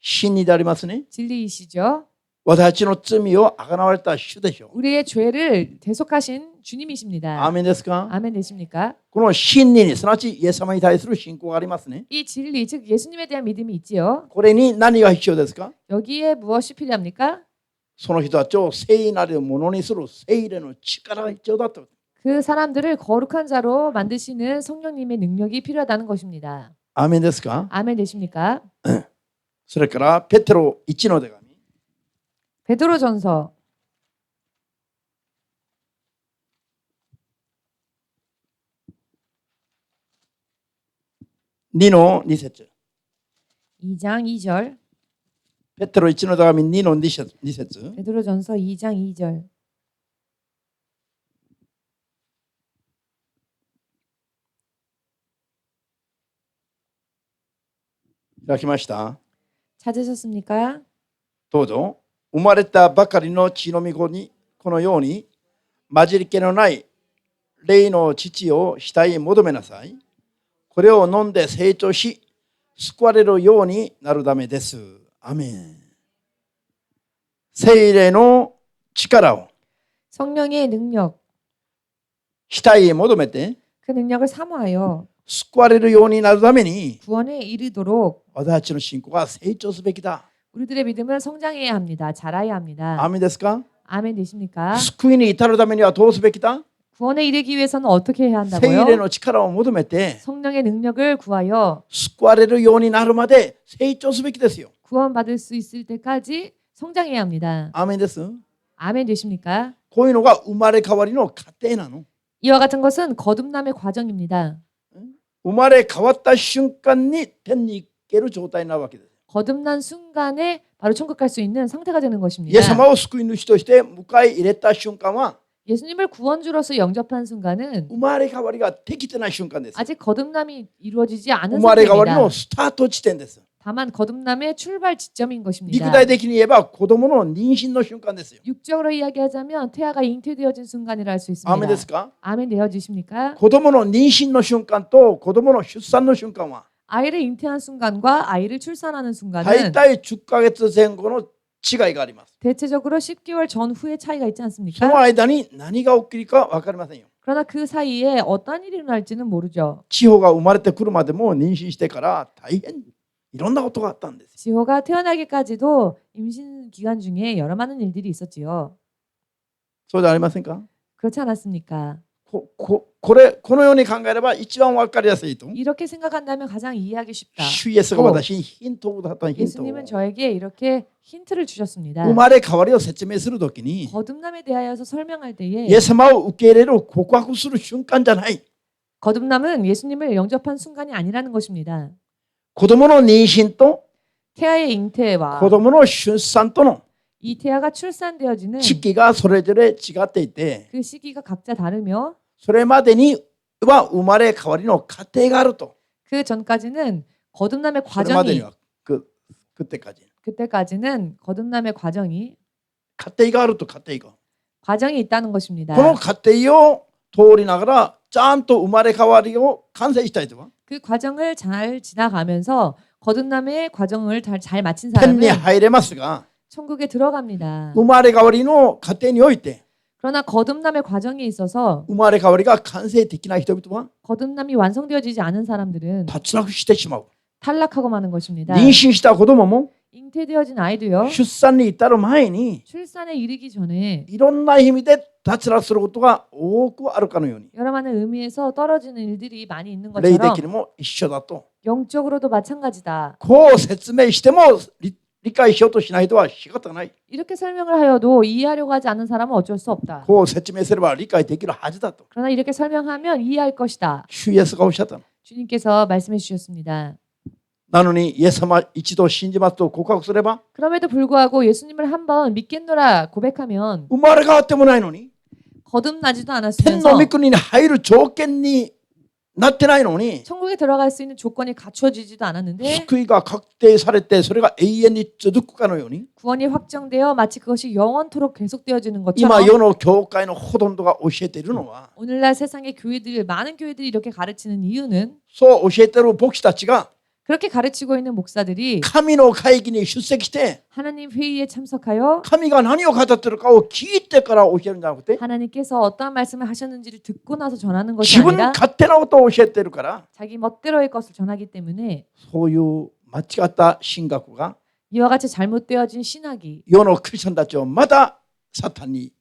真理でありますね。 진리이시죠. 私たちの罪を贖われた主でしょう。 우리의 죄를 대속하신 주님이십니다. アーメンですか？ 아멘 되십니까? この真理にすなわちイエス様に対する信仰がありますね。 이 진리, 즉 예수님에 대한 믿음이 있지요. これに何が必要ですか？ 여기에 무엇이 필요합니까? その人たちを聖なるものにする聖霊の力が必要だと。 그 사람들을 거룩한 자로 만드시는 성령님의 능력이 필요하다는 것입니다. アーメンですか？ 아멘 되십니까? それからペテロ1の手紙 베드로전서 2の2節 2장 2절 ペテロ1の手紙2の2節 베드로전서 2장 2절 開きました。 찾으셨습니까? どうぞ。生まれたばかりの血の御子にこのように混じり気のない霊の父を下に求めなさい。これを飲んで成長し救われるようになるためです。アメン。聖霊の力を 성령의 능력, 下に求めて 그 능력을 사모하여 救われるようになるために 구원에 이르도록 私たちの信仰が成長すべきだ。 우리들의 믿음은 성장해야 합니다. 자라야 합니다. アメンですか？ 아멘 되십니까? 救いに至るためにはどうすべきだ？ 구원에 이르기 위해서는 어떻게 해야 聖霊 한다고요? の力を求めて 성령의 능력을 구하여 救われるようになるまで成長すべきですよ。 구원받을 수 있을 때까지 성장해야 합니다. アメンです。 아멘 되십니까? こういうのが生まれ変わりの過程なの。 이와 같은 것은 거듭남의 과정입니다. 生まれ変わった瞬間に天に行ける状態になるわけです。 거듭난 순간에 바로 천국 갈 수 있는 상태가 되는 イ 것입니다. エス様を救い主として迎え入れた瞬間は 예수님을 구원주로서 영접한 순간은 生まれ変わりができてない瞬間です。 아직 거듭남이 이루어지지 않은 生まれ変わり 상태입니다. のスタート地点です。 다만 거듭남의 출발 지점인 肉 것입니다. 体的に言えば子供の妊娠の瞬間ですよ。 육적으로 이야기하자면 태아가 잉태되어진 순간이라 할 수 アメンです 있습니다. か？ 아멘 되어지십니까? 子供の妊娠の瞬間と子供の出産の瞬間は 아이를 잉태한 순간과 아이를 출산하는 大 순간은 体10ヶ月前後の違いがあります。 대체적으로 10개월 전후의 차이가 있지 その 않습니까? 間に何が起きるか分かりませんよ。 그러나 그 사이에 어떤 일이 일어날지는 모르죠. 地方が生まれてくるまでも妊娠してから大変いろんなことがあったんです。 지호가 태어나기까지도 임신 기간 중에 여러 많은 일들이 있었지요. そうじゃありませんか？ 그렇지 않았습니까? このように考えれば一番分かりやすいと。 이렇게 생각한다면 가장 이해하기 쉽다. 主イエスが私にヒントをだったヒントを。 예수님은 저에게 이렇게 힌트를 주셨습니다. 生まれ変わりを説明するときに 거듭남에 대하여서 설명할 때에 イエス様を受け入れる告白する瞬間じゃない。 거듭남은 예수님을 영접한 순간이 아니라는 것입니다. 子供の妊娠と 태아의 잉태와 子供の出産との 이 태아가 출산되어지는 時期がそれぞれ違っていて、 그 시기가 각자 다르며 それまでには生まれ変わりの過程があると。 그 전까지는 거듭남의 それまでに 과정이 は그때까지 그때까지는 거듭남의 과정이 過程があると。過程が 과정이 있다는 것입니다. この過程を通りながらちゃんと生まれ変わりを完成したいとは 그 과정을 잘 지나가면서 거듭남의 과정을 잘 마친 天に 사람은 入れますが、 천국에 들어갑니다. 生まれ変わりの過程において 그러나 거듭남의 과정에 있어서 生まれ変わりが完成できない人々は 거듭남이 완성되어지지 않은 사람들은 脱落してしまう。 탈락하고 마는 것입니다. 妊娠した子供も 잉태되어진 아이도요. 出産に至る前に 출산에 이르기 전에 いろんな意味で脱落することが多くあるかのように、 여러 많은 의미에서 떨어지는 일들이 많이 있는 霊 것처럼 的にも一緒だと。 영적으로도 마찬가지다. こう説明しても理解しようとしない人は仕方がない。 이렇게 설명을 하여도 이해하려고 하지 않는 사람은 어쩔 수 없다. こう説明すれば理解できるはずだと。 그러나 이렇게 설명하면 이해할 것이다. 主イエスがおっしゃったの。 주님께서 말씀해 주셨습니다. なのにイエス様一度信じますと告白すれば 그럼에도 불구하고 예수님을 한번 믿겠노라 고백하면 生まれ変わってもないのに 거듭나지도 天の 않았으면서 御国に入る条件になってないのに 천국에 들어갈 수 있는 조건이 갖추어지지도 않았는데 救いが確定されてそれが永遠に続くかのように 구원이 확정되어 마치 그것이 영원토록 계속되어지는 今 것처럼 世の教会のほとんどが教えているのは 오늘날 세상의 교회들 많은 교회들이 이렇게 가르치는 이유는 そう教えている牧師たちが 그렇게 가르치고 있는 목사들이 神の会議に出席して 하나님 회의에 참석하여 神が何を語っているかを聞いてから教えるんじゃなくて 하나님께서 어떠한 말씀을 하셨는지를 듣고 나서 전하는 것이 自分 아니라 勝手なことを教えているから 자기 멋대로의 것을 전하기 때문에 そういう間違った神学が 이와 같이 잘못되어진 신학이 世のクリスチャンたちをまたサタンに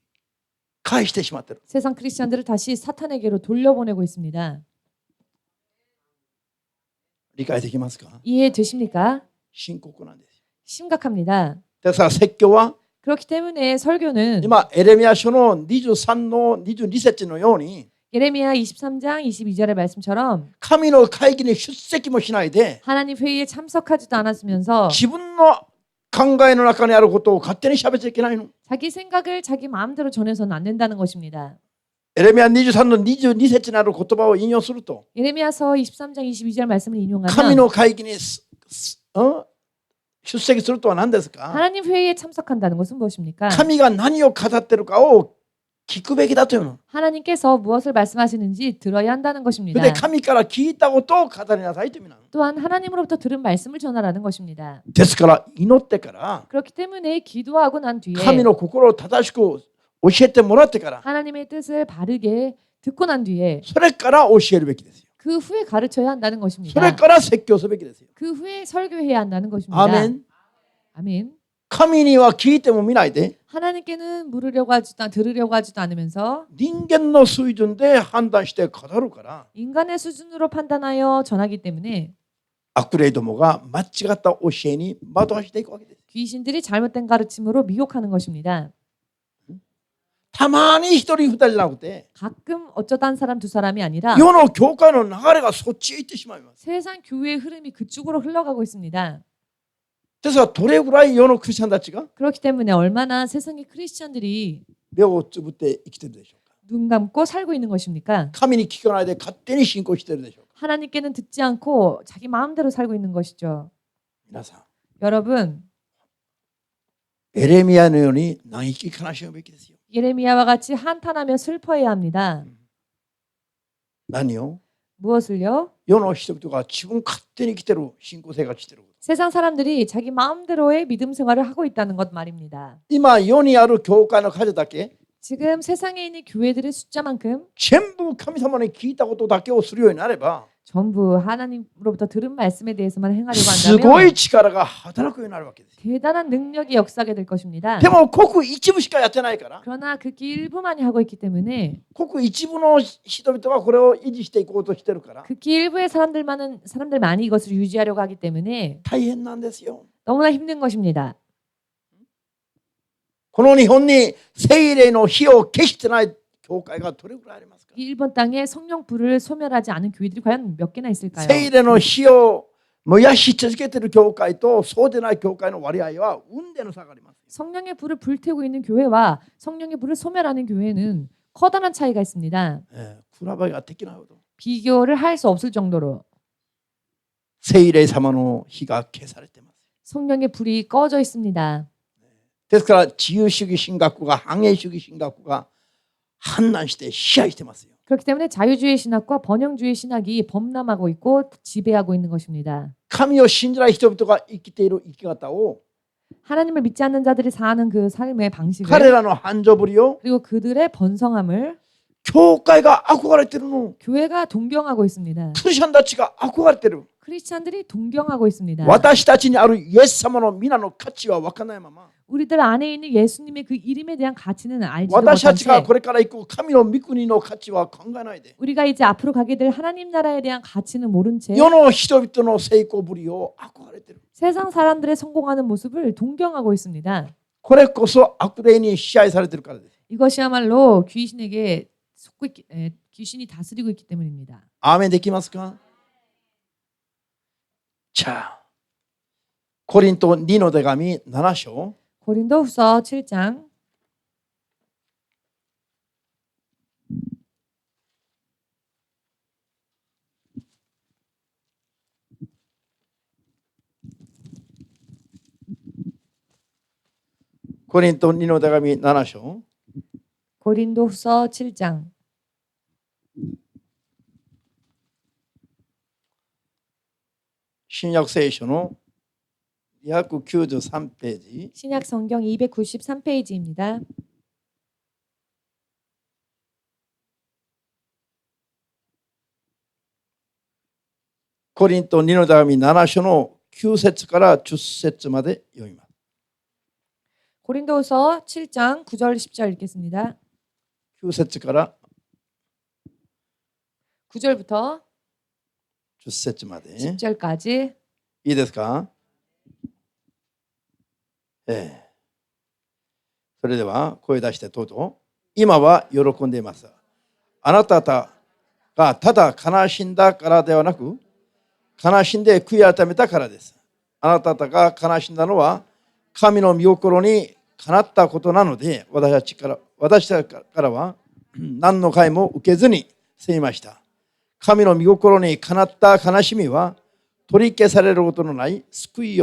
返してしまっている。 세상 크리스천들을 다시 사탄에게로 돌려보내고 있습니다. 理解できますか？ 이해되십니까? 深刻なんですよ。 심각합니다. ですから説教は 그렇기 때문에 설교는 今エレミヤ書の23の22節のように 예레미야 23장 22절의 말씀처럼 神の会議に出席もしないで 하나님 회의에 참석하지도 않았으면서 自分の考えの中にあることを勝手に喋っちゃいけないの。 자기 생각을 자기 마음대로 전해서는 안 된다는 것입니다. エレミヤ23の22節にある言葉を引用すると 예레미야서 23장 22절 말씀을 神 인용하면 の会議に出席するとは何ですか？ 하나님 회의에 참석한다는 것은 무엇입니까? 神が何を語っているかを聞くべきだというの。 하나님께서 무엇을 말씀하시는지 들어야 한다는 そ 것입니다. れで神から聞いたことを語りなさいという意味なの。 또한 하나님으로부터 들은 말씀을 전하라는 것입니다. ですから祈ってから 그렇기 때문에 기도하고 난 뒤에 神の心を正しく教えてもらってから 하나님의 뜻을 바르게 듣고 난 뒤에 それから教えるべきですよ。 그 후에 가르쳐야 한다는 それ 것입니다. から説教するべきですよ。 그 후에 설교해야 한다는 것입니다. アーメン。 아멘. 神には聞いても見ないで 하나님께는 물으려고 하지도 들으려고 하지도 않으면서 人間の水準で判断して語るから 인간의 수준으로 판단하여 전하기 때문에 悪霊どもが間違った教えに惑わしていくわけです。 귀신들이 잘못된 가르침으로 미혹하는 것입니다. たまに一人二人じゃなくて 가끔 어쩌다 한 사람 두 사람이 아니라 世の教会の流れがそっちへ行ってしまいます。 세상 교회의 흐름이 그쪽으로 흘러가고 있습니다. ですからどれぐらい世のクリスチャンたちが 그렇기 때문에 얼마나 세상의 크리스찬들이 目をつぶって生きてるでしょうか。 눈 감고 살고 있는 것입니까? 神に聞かないで勝手に信仰してるでしょうか。 하나님께는 듣지 않고 자기 마음대로 살고 있는 것이죠. 皆さん 여러분, エレミヤのように嘆き悲しむべきですよ。 예레미야와 같이 한탄하며 슬퍼해야 합니다. 何を 무엇을요? 世の人々が自分勝手に生きてる信仰生活してる。 세상 사람들이 자기 마음대로의 믿음 생활을 하고 있다는 것 말입니다. 今世にある教会の数だけ 지금 세상에 있는 교회들의 숫자만큼 全部神様に聞いたことだけをするようになれば 전부 하나님으로부터 들은 말씀에 대해서만 행하려고 すご 한다면 い力が働くようになるわけです。 대단한 능력이 역사하게 될 것입니다. でもごく一部しかやってないから 그러나 극히 일부만이 하고 있기 때문에 ごく一部の人々がこれを維持していこうとしてるから 극히 일부의 사람들만이 이것을 유지하려고 하기 때문에 大変なんですよ。 너무나 힘든 것입니다. この日本に聖霊の火を消してない教会がどれぐらいありますか？ 이 일본 땅에 성령 불을 소멸하지 않은 교회들이 과연 몇 개나 있을까요? 聖霊の火を燃やし続けている教会とそうでない教会の割合は雲泥の差があります。 성령의 불을 불태우고 있는 교회와 성령의 불을 소멸하는 교회는 커다란 차이가 있습니다. 比べができないほど 비교를 할 수 없을 정도로 聖霊様の火が消されています。 성령의 불이 꺼져 있습니다. ですから自由主義神学が反映主義神学が氾濫して支配してますよ。 그렇기 때문에 자유주의 신학과 번영주의 신학이 범람하고 있고 지배하고 있는 것입니다. 神を信じない人々が生きている生き方を 하나님을 믿지 않는 자들이 사는 그 삶의 방식을 彼らの繁盛ぶりを 그리고 그들의 번성함을 教会が憧れてるの。 교회가 동경하고 있습니다. クリスチャンたちが憧れてる。 크리스찬들이 동경하고 있습니다. 私たちにあるイエス様の皆の価値は分からないまま 우리들 안에 있는 예수님의 그 이름에 대한 가치는 알지도 私たちが 못한 これから行く神の御国の価値は考えないで 우리가 이제 앞으로 가게 될 하나님 나라에 대한 가치는 모른 채 世の人々の成功ぶりを憧れてる。 세상 사람들의 성공하는 모습을 동경하고 있습니다. これこそ悪霊に支配されているからです。 이것이야말로 귀신에게 귀신이 다스리고 있기 때문입니다. アーメンできますか？자、コリント2の手紙7章 고린도후서 7장コリント2の手紙7章 고린도후서 7장新約聖書の293ページ 신약 성경 293페이지입니다.コリント2の手紙7章の9節から10節まで読みます。 고린도후서 7장 9절 10절 읽겠습니다. 9節から 9절부터 10節まで。 10절까지 いいですか？それでは声出してどうぞ。今は喜んでいます。あなた方がただ悲しんだからではなく、悲しんで悔い改めたからです。あなた方が悲しんだのは神の御心にかなったことなので、私たちからは何の害も受けずに済みました。神の御心にかなった悲しみは取り消されることのない救い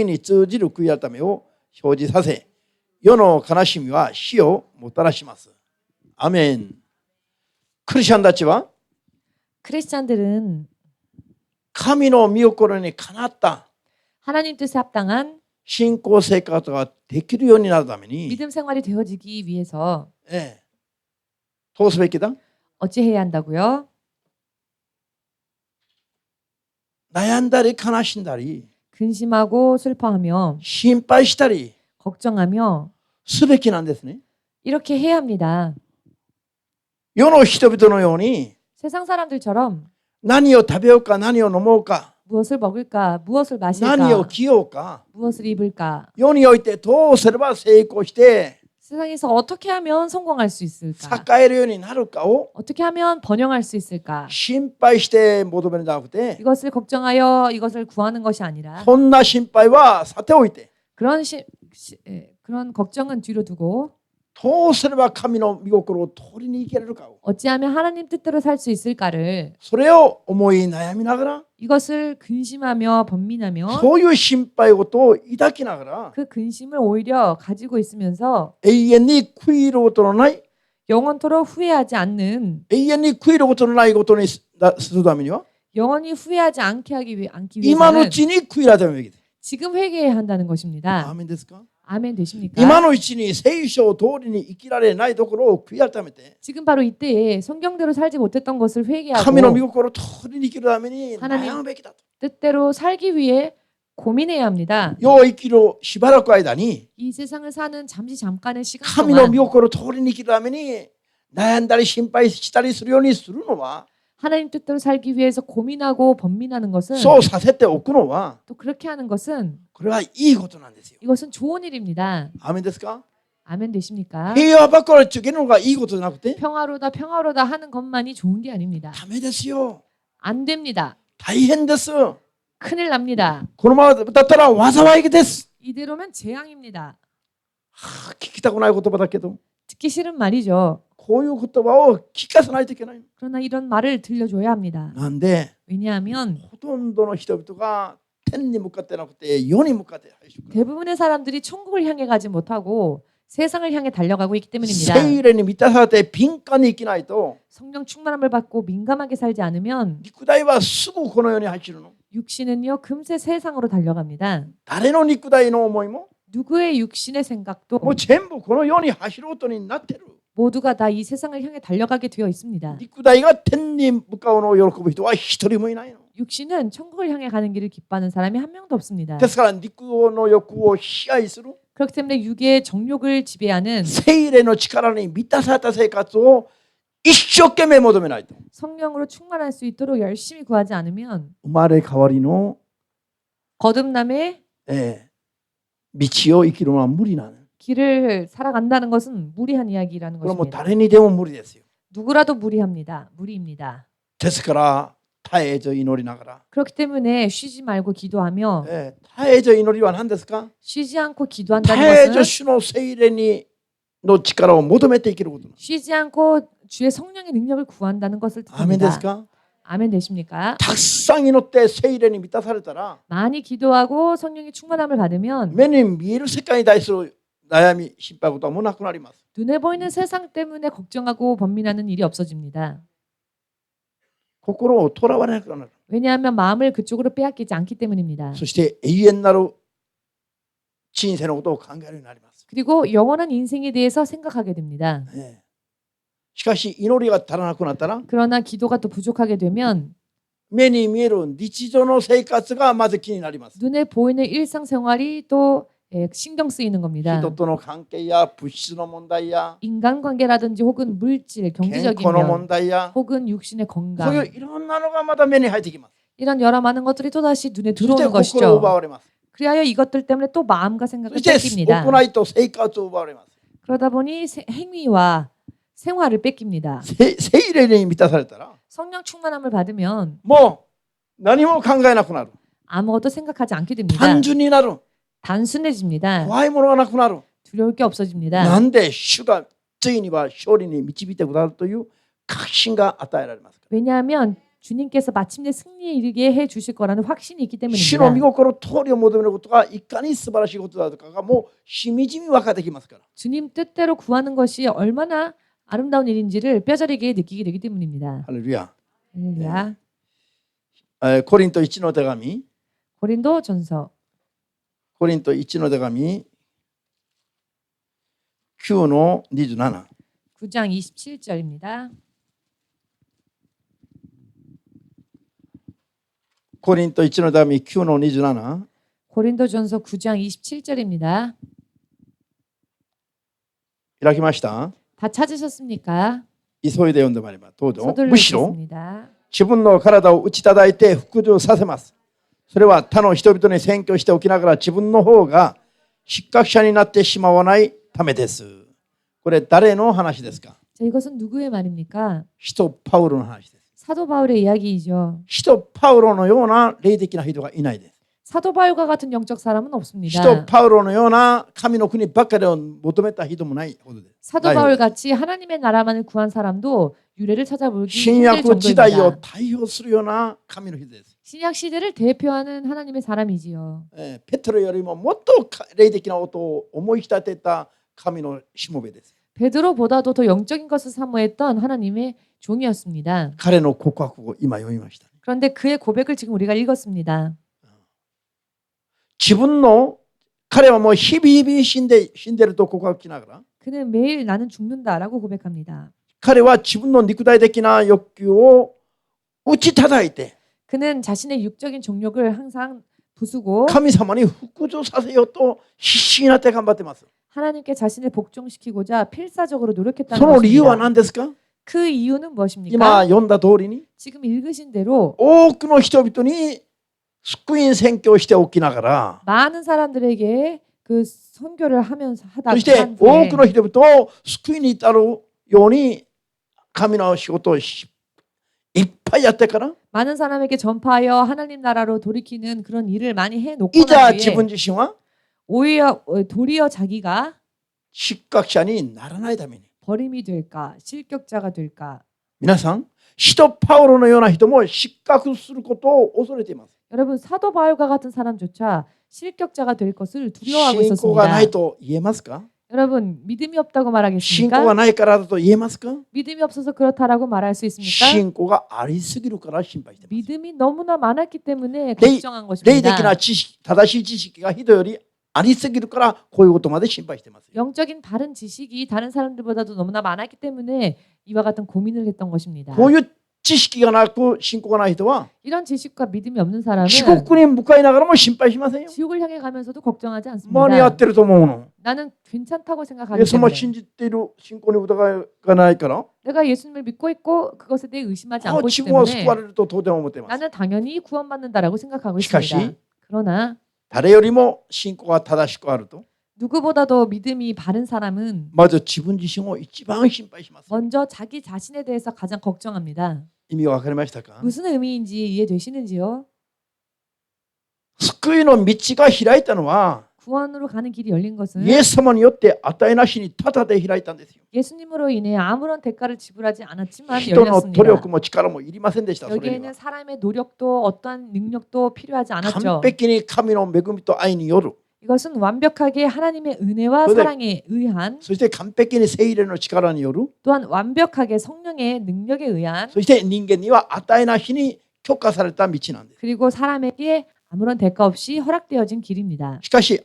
に通じる悔い改めを表示させ、世の悲しみは死をもたらします。アメン。クリスチャンたちは 크리스찬들은 神の御心にかなった 하나님 뜻에 합당한 信仰生活ができるようになるために、 믿음 생활이 되어지기 위해서 どうすべきだ？ 어찌해야 한다고요? 悩んだり悲しんだり 근심하고 슬퍼하며 心配したり 걱정하며 すべきなんですね。 이렇게 해야 합니다. 世の人々のように 세상 사람들처럼 何を食べようか何を飲もうか 무엇을 먹을까, 무엇을 何を 마실까, 着ようか 무엇을 입을까, 世においてどうすれば成功して 세상에서 어떻게 하면 성공할 수 있을까, 栄えるようになるかを 어떻게 하면 번영할 수 있을까, 心配して求めるんじゃなくて、 이것을 걱정하여 이것을 구하는 것이 아니라 そんな心配はさておいて、 그런 걱정은 뒤로 두고 どうすれば神の御心を通りに生きれるかを 어찌하면 하나님 뜻대로 살 수 있을까를 それを思い悩みながら 이것을 근심하며 번민하며 そういう心配事を抱きながら 그 근심을 오히려 가지고 있으면서 永遠に悔いることのない 영원토록 후회하지 않는 永遠に悔いることのないことにするためには 영원히 후회하지 않기 今のう 위해서는 ちに悔い改めるべきです。 지금 회개해야 한다는 ア 것입니다. ーメンですか？ 아멘 되십니까? 今のうちに聖書通りに生きられないところを悔い改めて 지금 바로 이때에 성경대로 살지 못했던 것을 神の御 회개하고 心を通りに生きるために悩むべきだと。 뜻대로 살기 위해 고민해야 합니다. 世を生きるしばらく間に 이 세상을 사는 잠깐의 시간 神の 동안 御心を通りに生きるために悩んだり心配したりするようにするのは 하나님 뜻대로 살기 위해서 고민하고 번민하는 것은 そうさせておくのは 또 그렇게 하는 것은 これはいいことなんですよ。 이것은 좋은 일입니다. アーメンですか？ 아멘 되십니까? 平和ばっかり告げるのがいいことじゃなくて 평화로다 평화로다 하는 것만이 좋은 게 아닙니다. ダメですよ。 안 됩니다. 大変です。 큰일 납니다. このままだったら災いです。 이대로면 재앙입니다. 聞きたくない言葉だけど 듣기 싫은 말이죠. こういう言葉を聞かせないといけない。 그러나 이런 말을 들려줘야 합니다. なんで 왜냐하면 ほとんどの人々が天に向かってなくて世に向かって 대부분의 사람들이 천국을 향해 가지 못하고 세상을 향해 달려가고 있기 때문입니다. 聖霊に満たされて敏感に生きないと 성령 충만함을 받고 민감하게 살지 않으면 肉体はすぐこの世に走るの。 육신은요 금세 세상으로 달려갑니다. 誰の肉体の思いも 누구의 육신의 생각도 もう全部この世に走ることになってる。 모두가 다 이 세상을 향해 달려가게 되어 있습니다. 肉体が天に向かうのを喜ぶ人は一人もいないの。 육신은 천국을 향해 가는 길을 기뻐하는 사람이 한 명도 없습니다. ですから肉の欲を支配する 그렇기 때문에 육의 정욕을 지배하는 聖霊の力に満たされた生活を一生懸命求めないと 성령으로 충만할 수 있도록 열심히 구하지 않으면 生まれ変わりの、 거듭남의 道を生きるのは無理なの。 길을 살아간다는 것은 무리한 이야기라는 これはもう 것입니다. 誰にでも無理ですよ。 누구라도 무리합니다. 무리입니다. ですから絶えず祈りながら、 그렇기 때문에 쉬지 말고 기도하며 絶えず祈りは何ですか？ 쉬지 않고 絶 기도한다는 えず 것은 主の聖霊にの力を求めて生きること。 쉬지 않고 주의 성령의 능력을 구한다는 것을 アーメンです 뜻합니다. か？ 아멘 되십니까? たくさん祈って聖霊に満たされたら 많이 기도하고 성령의 충만함을 받으면 目に見える世界に対する悩み心配事はもうなくなります。 눈에 보이는 세상 때문에 걱정하고 번민하는 일이 없어집니다. 心をとらわれなくなる。 왜냐하면 마음을 그쪽으로 빼앗기지 않기 때문입니다. そして永遠なる人生のことを考えるようになります。 그리고 영원한 인생에 대해서 생각하게 됩니다. しかし祈りが足らなくなったら 그러나 기도가 또 부족하게 되면 目に見える日常の生活がまず気になります。 눈에 보이는 일상생활이 또 신경 쓰이는 겁니다. 人との関係や物質の問題や 인간관계라든지 혹은 물질, 健 경제적인 康の 면 問題や 혹은 육신의 そういう 건강 いろんなのがまた目に入ってきます。 이런 여러 많은 것들이 또 다시 눈에 そして 들어오는 心を 것이죠. 奪われます。 그리하여 이것들 때문에 또 마음과 そ 생각을 して 뺏깁니다. 行いと生活を奪われます。 그러다 보니 행위와 생활을 뺏깁니다. 聖霊に満たされたら 성령 충만함을 받으면 もう何も考えなくなる。 아무것도 생각하지 않게 됩니다. 単純になる。 단순해집니다. 怖いものがなくなる。 두려울 게 없어집니다. なんで主がついには勝利に導いてくださるという確信が与えられます。 왜냐하면 주님께서 마침내 승리에 이르게 해 주실 거라는 확신이 있기 主の御 때문입니다. 心通りを求めることがいかに素晴らしいことだとかがもうしみじみ分かってきますから。 주님 뜻대로 구하는 것이 얼마나 아름다운 일인지를 뼈저리게 느끼게 되기 때문입니다. ハレルヤ。 할렐루야. コリント1の手紙、 고린도 전서 コリント1の手紙9の27。 9장 27절입니다. コリント1の手紙9の27。 고린도 전서 9장 27절입니다. 開きました。 다 찾으셨습니까? 急いで読んでまいります。どうぞ。 서둘러 むしろ 읽겠습니다. 自分の体を打ち叩いて服従させます。それは他の人々に占拠しておきながら自分の方が失格者になってしまわないためです。これ誰の話ですか？ 자, 이것은 누구의 말입니까? 使徒パウロの話です。 사도 바울의 이야기이죠. 使徒パウロのような霊的な人がいないです。 사도 바울과 같은 영적 사람은 使徒 없습니다. パウロのような神の国ばっかりを求めた人もないほどです。 사도 바울 같이 하나님의 나라만을 구한 사람도 유래를 찾아보기 힘들 新約時代を 정도입니다. 代表するような神の人です。 신약 시대를 대표하는 하나님의 사람이지요. ペトロよりももっと霊的なことを思い浸てた神のしもべです。 베드로보다도 더 영적인 것을 사모했던 하나님의 종이었습니다. 彼の告白を今読みました。 그런데 그의 고백을 지금 우리가 읽었습니다. 自分の彼はもう日々日々死んでると告白しながら 그는 매일 나는 죽는다라고 고백합니다. 彼は自分の肉体的な欲求を打ち叩いて 그는 자신의 육적인 정욕을 항상 부수고 神様に服従させようと必死になって頑張ってます。 하나님께 자신을 복종시키고자 필사적으로 そ 노력했다는 の理由は 것입니다. 何ですか？ 그 이유는 무엇입니까? 今読んだ通りに 지금 읽으신 대로 多くの人々に救い宣教しておきながら 많은 사람들에게 그 선교를 하면서 하다 そして 한 多 후에 くの人々を救いに至るように神の仕事をいっぱいやってから 많은 사람에게 전파하여 하나님 나라로 돌이키는 그런 일을 많이 해놓고 いざ 난 自分 뒤에 自身は 오히려 도리어 자기가 失格者にならないために 버림이 될까 실격자가 될까 皆さん使徒パウロのような人も失格することを恐れています。 여러분 사도 바울과 같은 사람조차 실격자가 될 것을 두려워하고 信仰がない 있었습니다. と言えますか？ 여러분 믿음이 없다고 信仰 말하겠습니까? がないからだと言えますか？ 믿음이 없어서 그렇다라고 말할 수 있습니까? 信仰がありすぎるから心配しています。 믿음이 너무나 많았기 때문에 霊- 걱정한 霊的な 것입니다. 知識、正しい知識が人よりありすぎるからこういうことまで心配しています。 영적인 다른 지식이 다른 사람들보다도 너무나 많았기 때문에 이와 같은 고민을 했던 것입니다. こういう知識がなく信仰がない人は 이런 지식과 믿음이 없는 사람은 地獄に向かいながらも心配しませんよ。 지옥을 향해 가면서도 걱정하지 間に合 않습니다. ってると思うの。 나는 괜찮다고 イ 생각하기 エス様を 때문에 信じている信仰に疑いがないから 내가 예수님을 믿고 있고 그것에 대해 의심하지 않고 있기 自分は 때문에 救われると当然思っています。 나는 당연히 구원받는다라고 생각하고 しかし 있습니다. 그러나 誰よりも信仰が正しくあると 누구보다도 믿음이 바른 사람은 まず自分自身を一番心配します。 먼저 자기 자신에 대해서 가장 걱정합니다. 意味が分かりましたか？ 무슨 의미인지 이해되시는지요? 救いの道が開いたのは 구원으로 가는 길이 열린 것은 イエス様によって与えなしにただで開いたんですよ。 예수님으로 인해 아무런 대가를 지불하지 않았지만 人の努 열렸습니다. 力も力もいりませんでした。それに 여기에는 は 사람의 노력도 어떠한 능력도 필요하지 完 않았죠. 璧に神の恵みと愛による 이것은 완벽하게 하나님의 은혜와 그런데- 사랑에 의한 そして完璧に聖霊の力による 또한 완벽하게 성령의 능력에 의한 そして人間には与えなしに許可された道なんです。 그리고 사람에게 아무런 대가 없이 허락되어진 길입니다. しかし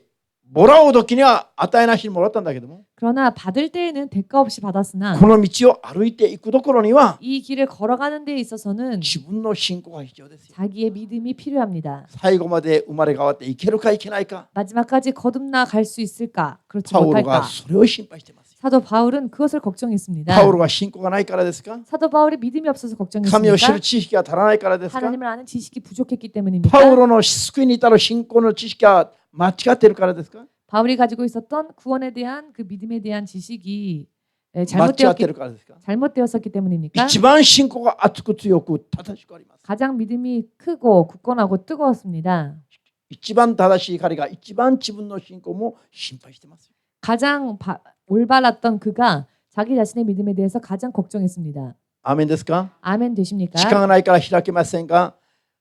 もらう時には与えなしにもらったんだけども、 그러나 받을 때에는 대가 없이 받았으나 この道を歩いていくところには 이 길을 걸어가는 데 있어서는 自分の信仰が必要ですよ。 자기의 믿음이 필요합니다. 最後まで生まれ変わっていけるかいけないか、 마지막까지 거듭나 갈 수 있을까? 그렇지 パウロ 못할까? がそれを心配していますよ。 사도 바울은 그것을 걱정했습니다. パウロが信仰がないからですか？ 사도 바울이 믿음이 없어서 神を知 걱정했습니까? る知識が足らないからですか？ 하나님을 아는 지식이 부족했기 때문입니까? パウロの救いに至る信仰の知識が間違っているからですか？ 바울이 가지고 있었던 구원에 대한 그 믿음에 대한 지식이 間違っているからですか？ 잘못되었었기 때문입니까? 一番信仰が熱く強く正しくあります。 가장 믿음이 크고 굳건하고 뜨거웠습니다. 一番正しい彼が一番自分の信仰も心配してますよ。 가장 올바랐던 그가 자기 자신의 믿음에 대해서 가장 걱정했습니다. アーメンですか？ 아멘 되십니까? 時間がないから開けませんが、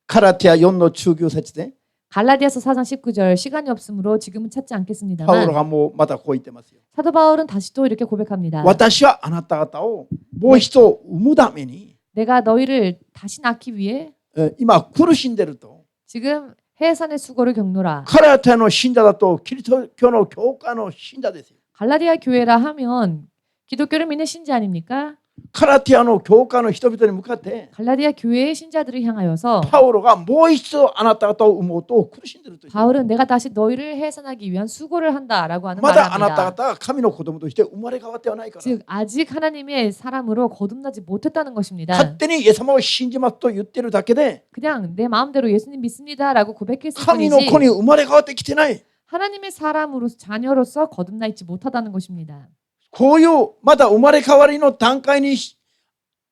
ガラティア4の19節で 갈라디아서 4장 19절 시간이 없으므로 지금은 찾지 パウロ 않겠습니다만 がもうまたこう言ってますよ。 사도 바울은 다시 또 이렇게 고백합니다. 私はあなた方をもう一度産むために 내가 너희를 다시 낳기 위해 今苦しんでると。 지금 해산의 수고를 겪노라. ガラティアの信者だとキリスト教の教会の信者ですよ。 갈라디아 교회라 하면 기독교를 믿는 신자 아닙니까? ガラティアの教会の人々に向かって 갈라디아 교회의 신자들을 향하여서 パウロがもう一度あなた方を産もうと苦しんでいるという。 바울은 내가 다시 너희를 해산하기 위한 수고를 한다라고 하는 ま 말을 だあなた 합니다. 方が神の子供として生まれ変わってはないから。 즉 아직 하나님의 사람으로 거듭나지 못했다는 것입니다. 勝手にイエス様を信じますと言ってるだけで 그냥 내 마음대로 예수님 믿습니다라고 고백했을 神の 뿐이지 子に生まれ変わってきてない。 하나님의 사람으로 자녀로서 거듭나 있지 못하다는 것입니다. こういうまだ生まれ変わりの段階に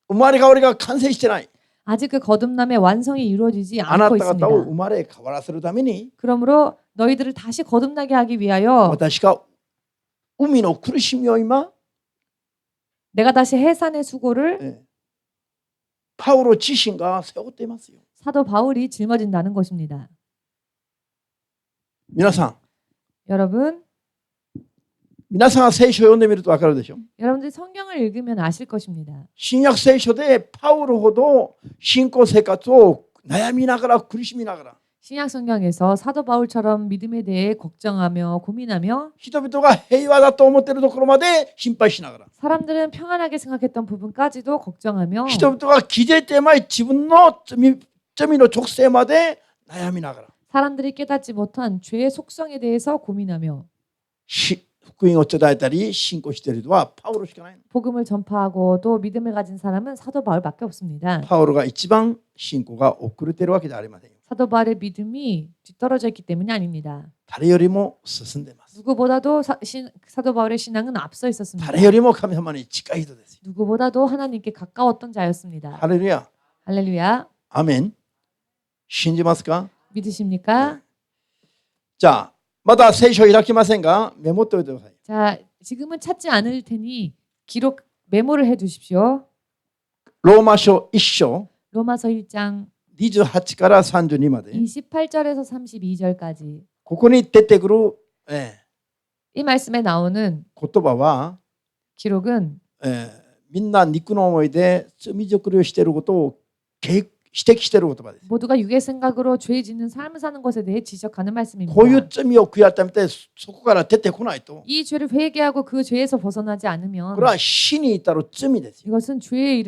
生まれ変わりが完成してない。 아직 그 거듭남의 완성이 이루어지지 あな 않고 た方を 있습니다. 生まれ変わらせるために 그러므로 너희들을 다시 거듭나게 하기 위하여 私が海の苦しみを今 내가 다시 해산의 수고를 パウロ自身が背負っていますよ。 사도 바울이 짊어진다는 것입니다. 皆さん 여러분, 皆さんが聖書を読んでみると分かるでしょ。 여러분들이 성경을 읽으면 아실 것입니다. 新約聖書でパウロほど信仰生活を悩みながら苦しみながら 신약 성경에서 사도 바울처럼 믿음에 대해 걱정하며 고민하며 人々が平和だと思っているところまで心配しながら 사람들은 평안하게 생각했던 부분까지도 걱정하며 人々が気づいてない自分の罪の直性まで悩みながら 사람들이 깨닫지 못한 죄의 속성에 대해서 고민하며 福音を伝えたり信仰している人はパウロしかない。 복음을 전파하고 또 믿음을 가진 사람은 사도 바울밖에 없습니다. パウロが一番信仰が遅れているわけではありませんよ。 사도 바울의 믿음이 뒤떨어져 있기 때문이 아닙니다. 誰よりも進んでいます。 누구보다도 사도 바울의 신앙은 앞서 있었습니다. 誰よりも神様に近い人ですよ。 누구보다도 하나님께 가까웠던 자였습니다. ハレルヤ。 할렐루야. アメン。信じますか？ 믿으십니까? じゃあまだ聖書を開きませんがメモっておいてください。 자, 지금은 찾지 않을 테니 메모를 해 두십시오. ローマ書1章 로마서 1장 28から32まで 28절에서 32절까지 ここに出てくる、이 말씀에 나오는 言葉は、 기록은 みんな肉の思いで罪作りをしていることを指摘している言葉です。 모두가 육의 생각으로 죄 짓는 삶을 사는 것에 대해 지적하는 말씀입니다. こういう罪を悔やったみたいそこから出てこないと 이 죄를 회개하고 그 죄에서 벗어나지 않으면 これは死に至る罪ですよ。 이것은 죽음에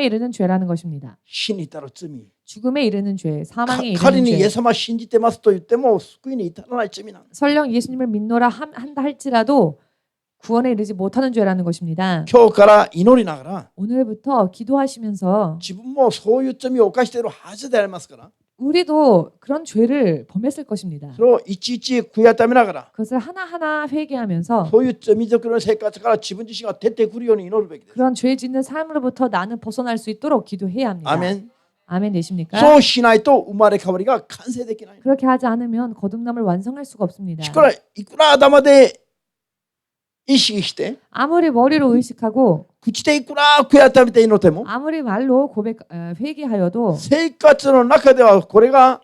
이르는 죄라는 것입니다. 死に至る罪。 죽음에 이르는 죄, 사망에 仮 이르는 にイエ 죄. ス様を信じてますと言っても救いに至らない罪なんです。 설령 예수님을 믿노라 한다 할지라도 구원에 이르지 못하는 죄라는 것입니다. 今日から祈りながら 오늘부터 기도하시면서 自分もそういう罪を犯しているはずでありますから 우리도 그런 죄를 범했을 것입니다. それをいちいち悔やためながら 그것을 하나하나 회개하면서 そういう罪作りの生活から自分自身が出てくるように祈るべきです。 그런 죄 짓는 삶으로부터 나는 벗어날 수 있도록 기도해야 합니다. アメン。 아멘 되십니까? そうしないと生まれ変わりが完成できない。 그렇게 하지 않으면 거듭남을 완성할 수가 없습니다. いくら頭で意識して 아무리 머리로 의식하고 口でいくら悔やためて祈っても 아무리 말로 회개하여도 生活の中ではこれが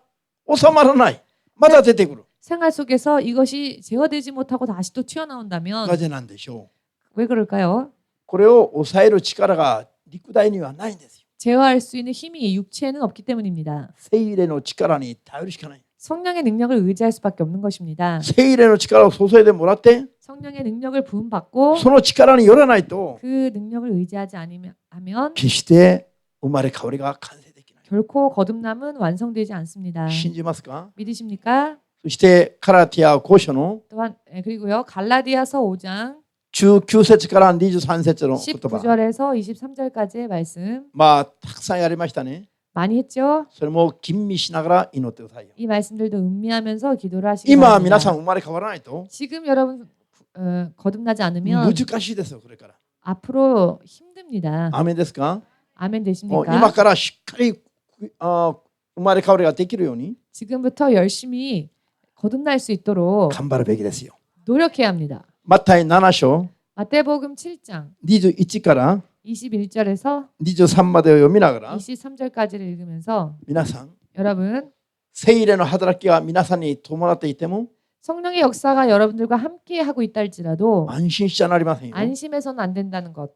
収まらない。まだ出てくる。 생활 속에서 이것이 제어되지 못하고 다시 또 튀어나온다면 なぜなんでしょう。 왜 그럴까요? これを抑える力が肉体にはないんですよ。 제어할 수 있는 힘이 육체에는 없기 때문입니다. 聖霊の力に頼るしかない。 성령의 능력을 의지할 수밖에 없는 것입니다. 聖霊の力を注いでもらって、 성령의 능력을 부음받고 その力によらないと 그 능력을 의지하지 않으면 決して生まれ変わりが完成できない。 결코 거듭남은 완성되지 않습니다. 信じますか？ 믿으십니까? そしてガラティア5章の 또한 그리고요. 갈라디아서 5장 19節から23節の言葉、 19절에서 23절까지의 말씀 まあたくさんやりましたね。 많이 했죠. それも吟味しながら祈ってくださいよ。 이 말씀들도 음미하면서 기도를 하시기 今 바랍니다. 皆さん生まれ変わらないと 지금 여러분 거듭나지 않으면 難しいですよ、これから。 앞으로 힘듭니다. アーメンですか？ 아멘 今 되십니까? からしっかり生まれ変わりができるように 지금부터 열심히 거듭날 수 있도록 頑張るべきですよ。 노력해야 합니다. マタイ7章 마태복음 7장 21から 21절에서 23までを読みながら 23절까지를 읽으면서 皆さん 여러분 聖霊の働きが皆さんに伴っていても 성령의 역사가 여러분들과 함께 하고 있다 할지라도 安心しちゃなりませんよ。 안심해서는 안 된다는 것.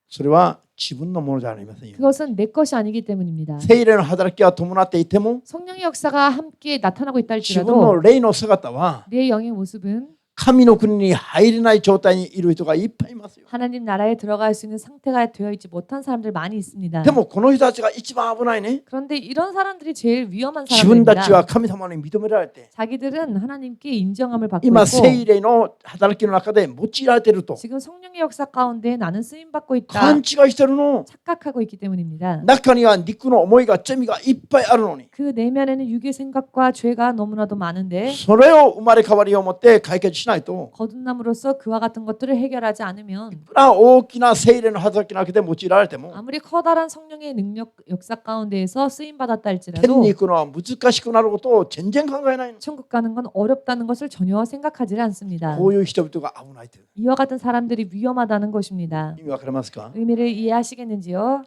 それは自分のものじゃありませんよ。 그것은 내 것이 아니기 때문입니다. 聖霊の働きが伴っていても 성령의 역사가 함께 나타나고 있다 自分の 할지라도 霊の姿は 내 영의 모습은 神の国に入れない状態にいる人がいっぱいいますよ。 하나님 나라에 들어갈 수 있는 상태가 되어 있지 못한 사람들 많이 있습니다. でもこの人たちが一番危ないね。 그런데 이런 사람들이 제일 위험한 自分たちは 사람들입니다. 神様に認められて 자기들은 하나님께 인정함을 받고 今 있고 聖霊の働きの中で用いられていると 지금 성령의 역사 가운데 나는 쓰임 받고 있다 勘違いしてるの。 착각하고 있기 때문입니다. 中には肉の思いが罪がいっぱいあるのに 그 내면에는 육의 생각과 죄가 너무나도 많은데 それを生まれ変わりを持って解決しないと 거듭남으로써 그와 같은 것들을 해결하지 않으면 大きな聖霊の働きの中で用いられても 아무리 커다란 성령의 능력 역사 가운데에서 쓰임 받았다 天 할지라도 に行くのは難しくなることを全然考えないの。 천국 가는 건 어렵다는 것을 전혀 생각하지 않습니다. こういう人々が危ないという 이와 같은 사람들이 위험하다는 것입니다. 意味わかりますか？ 의미를 이해하시겠는지요?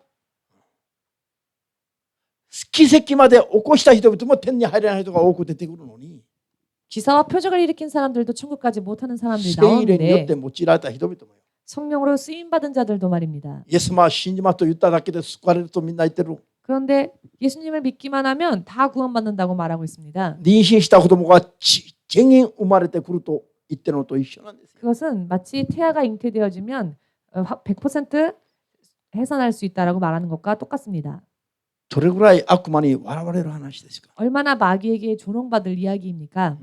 奇跡まで起こした人々も天に入れない人が多く出てくるのに 기사와 표적을 일으킨 사람들도 천국까지 못하는 사람들이 聖霊によって 나오는데 用いられた人々も 성령으로 쓰임 받은 자들도 말입니다. イエス様は信じますと言っただけで救われるとみんな言ってる。 그런데 예수님을 믿기만 하면 다 구원받는다고 말하고 있습니다. 妊娠した子供が全員生まれてくると言ってるのと一緒なんですよ。 그것은 마치 태아가 잉태되어지면 100% 해산할 수 있다라고 말하는 것과 똑같습니다. どれぐらい悪魔に笑われる話ですか？ 얼마나 마귀에게 조롱받을 이야기입니까?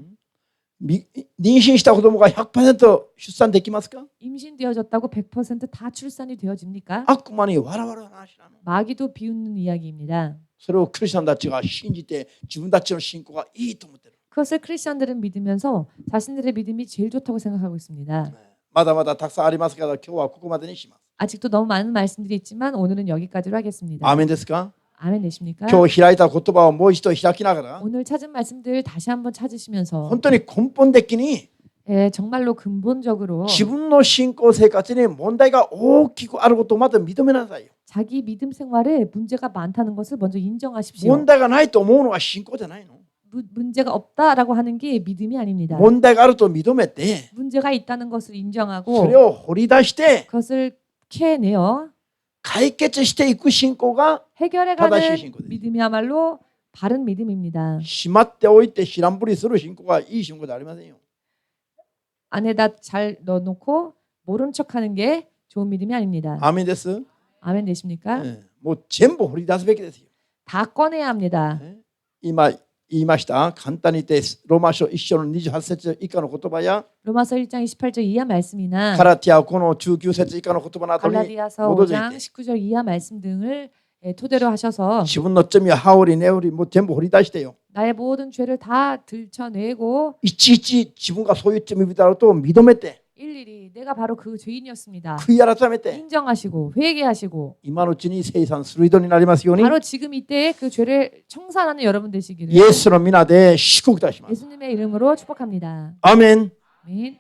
妊娠した子供が 100% 出産できますか？ 임신되어졌다고 100%다 출산이 되어집니까? 悪魔に笑われる話なの。 마귀도 비웃는 이야기입니다. それをクリスチャンたちが信じて自分たちの信仰がいいと思ってる。 그것을 크리스천들은 믿으면서 자신들의 믿음이 제일 좋다고 생각하고 있습니다. まだまだたくさんありますから今日はここまでにします。 아직도 너무 많은 말씀들이 있지만 오늘은 여기까지로 하겠습니다. アーメンですか？ 아멘 되십니까? 今日開いた言葉をもう一度開きながら 오늘 찾은 말씀들 다시 한번 찾으시면서 本当に根本的に 정말로 근본적으로 自分の信仰生活に問題が大きくあることをまず認めなさいよ。 자기 믿음 생활에 문제가 많다는 것을 먼저 인정하십시오. 問題がないと思うのが信仰じゃないの。 문제가 없다라고 하는 게 믿음이 아닙니다. 問題があると認めて 문제가 있다는 것을 それ 인정하고 を掘り出して 그것을 캐내어 解決していく信仰が 해결해가는正しい信仰です。 믿음이야말로 바른 믿음입니다. しまっておいて知らんぷりする信仰がいい信仰じゃありませんよ。 안에다 잘 넣어놓고 모른 척하는 게 좋은 믿음이 아닙니다. アーメンです。 아멘 되십니까? もう全部掘り出すべきですよ。 다 꺼내야 합니다. 今言いました簡単に言ってローマ書1章の28節以下の言葉や 로마서 1장 28절 이하 말씀이나 ガラティア5の19節以下の言葉の後に 갈라디아서 戻って 5장 19절 이하 말씀 등을 토대로 하셔서 自分の罪は羽織根織もう全部掘り出してよ。 나의 모든 죄를 다 들춰내고 いちいち自分がそういう罪人だろうと認めて 일일이 내가 바로 그 죄인이었습니다. 悔い改めて 인정하시고 회개하시고 今のうちに清算する人になりますように 바로 지금 이때 그 죄를 청산하는 여러분 되시기를 イエスの皆で祝福いたします。 예수님의 이름으로 축복합니다. アーメン。 아멘.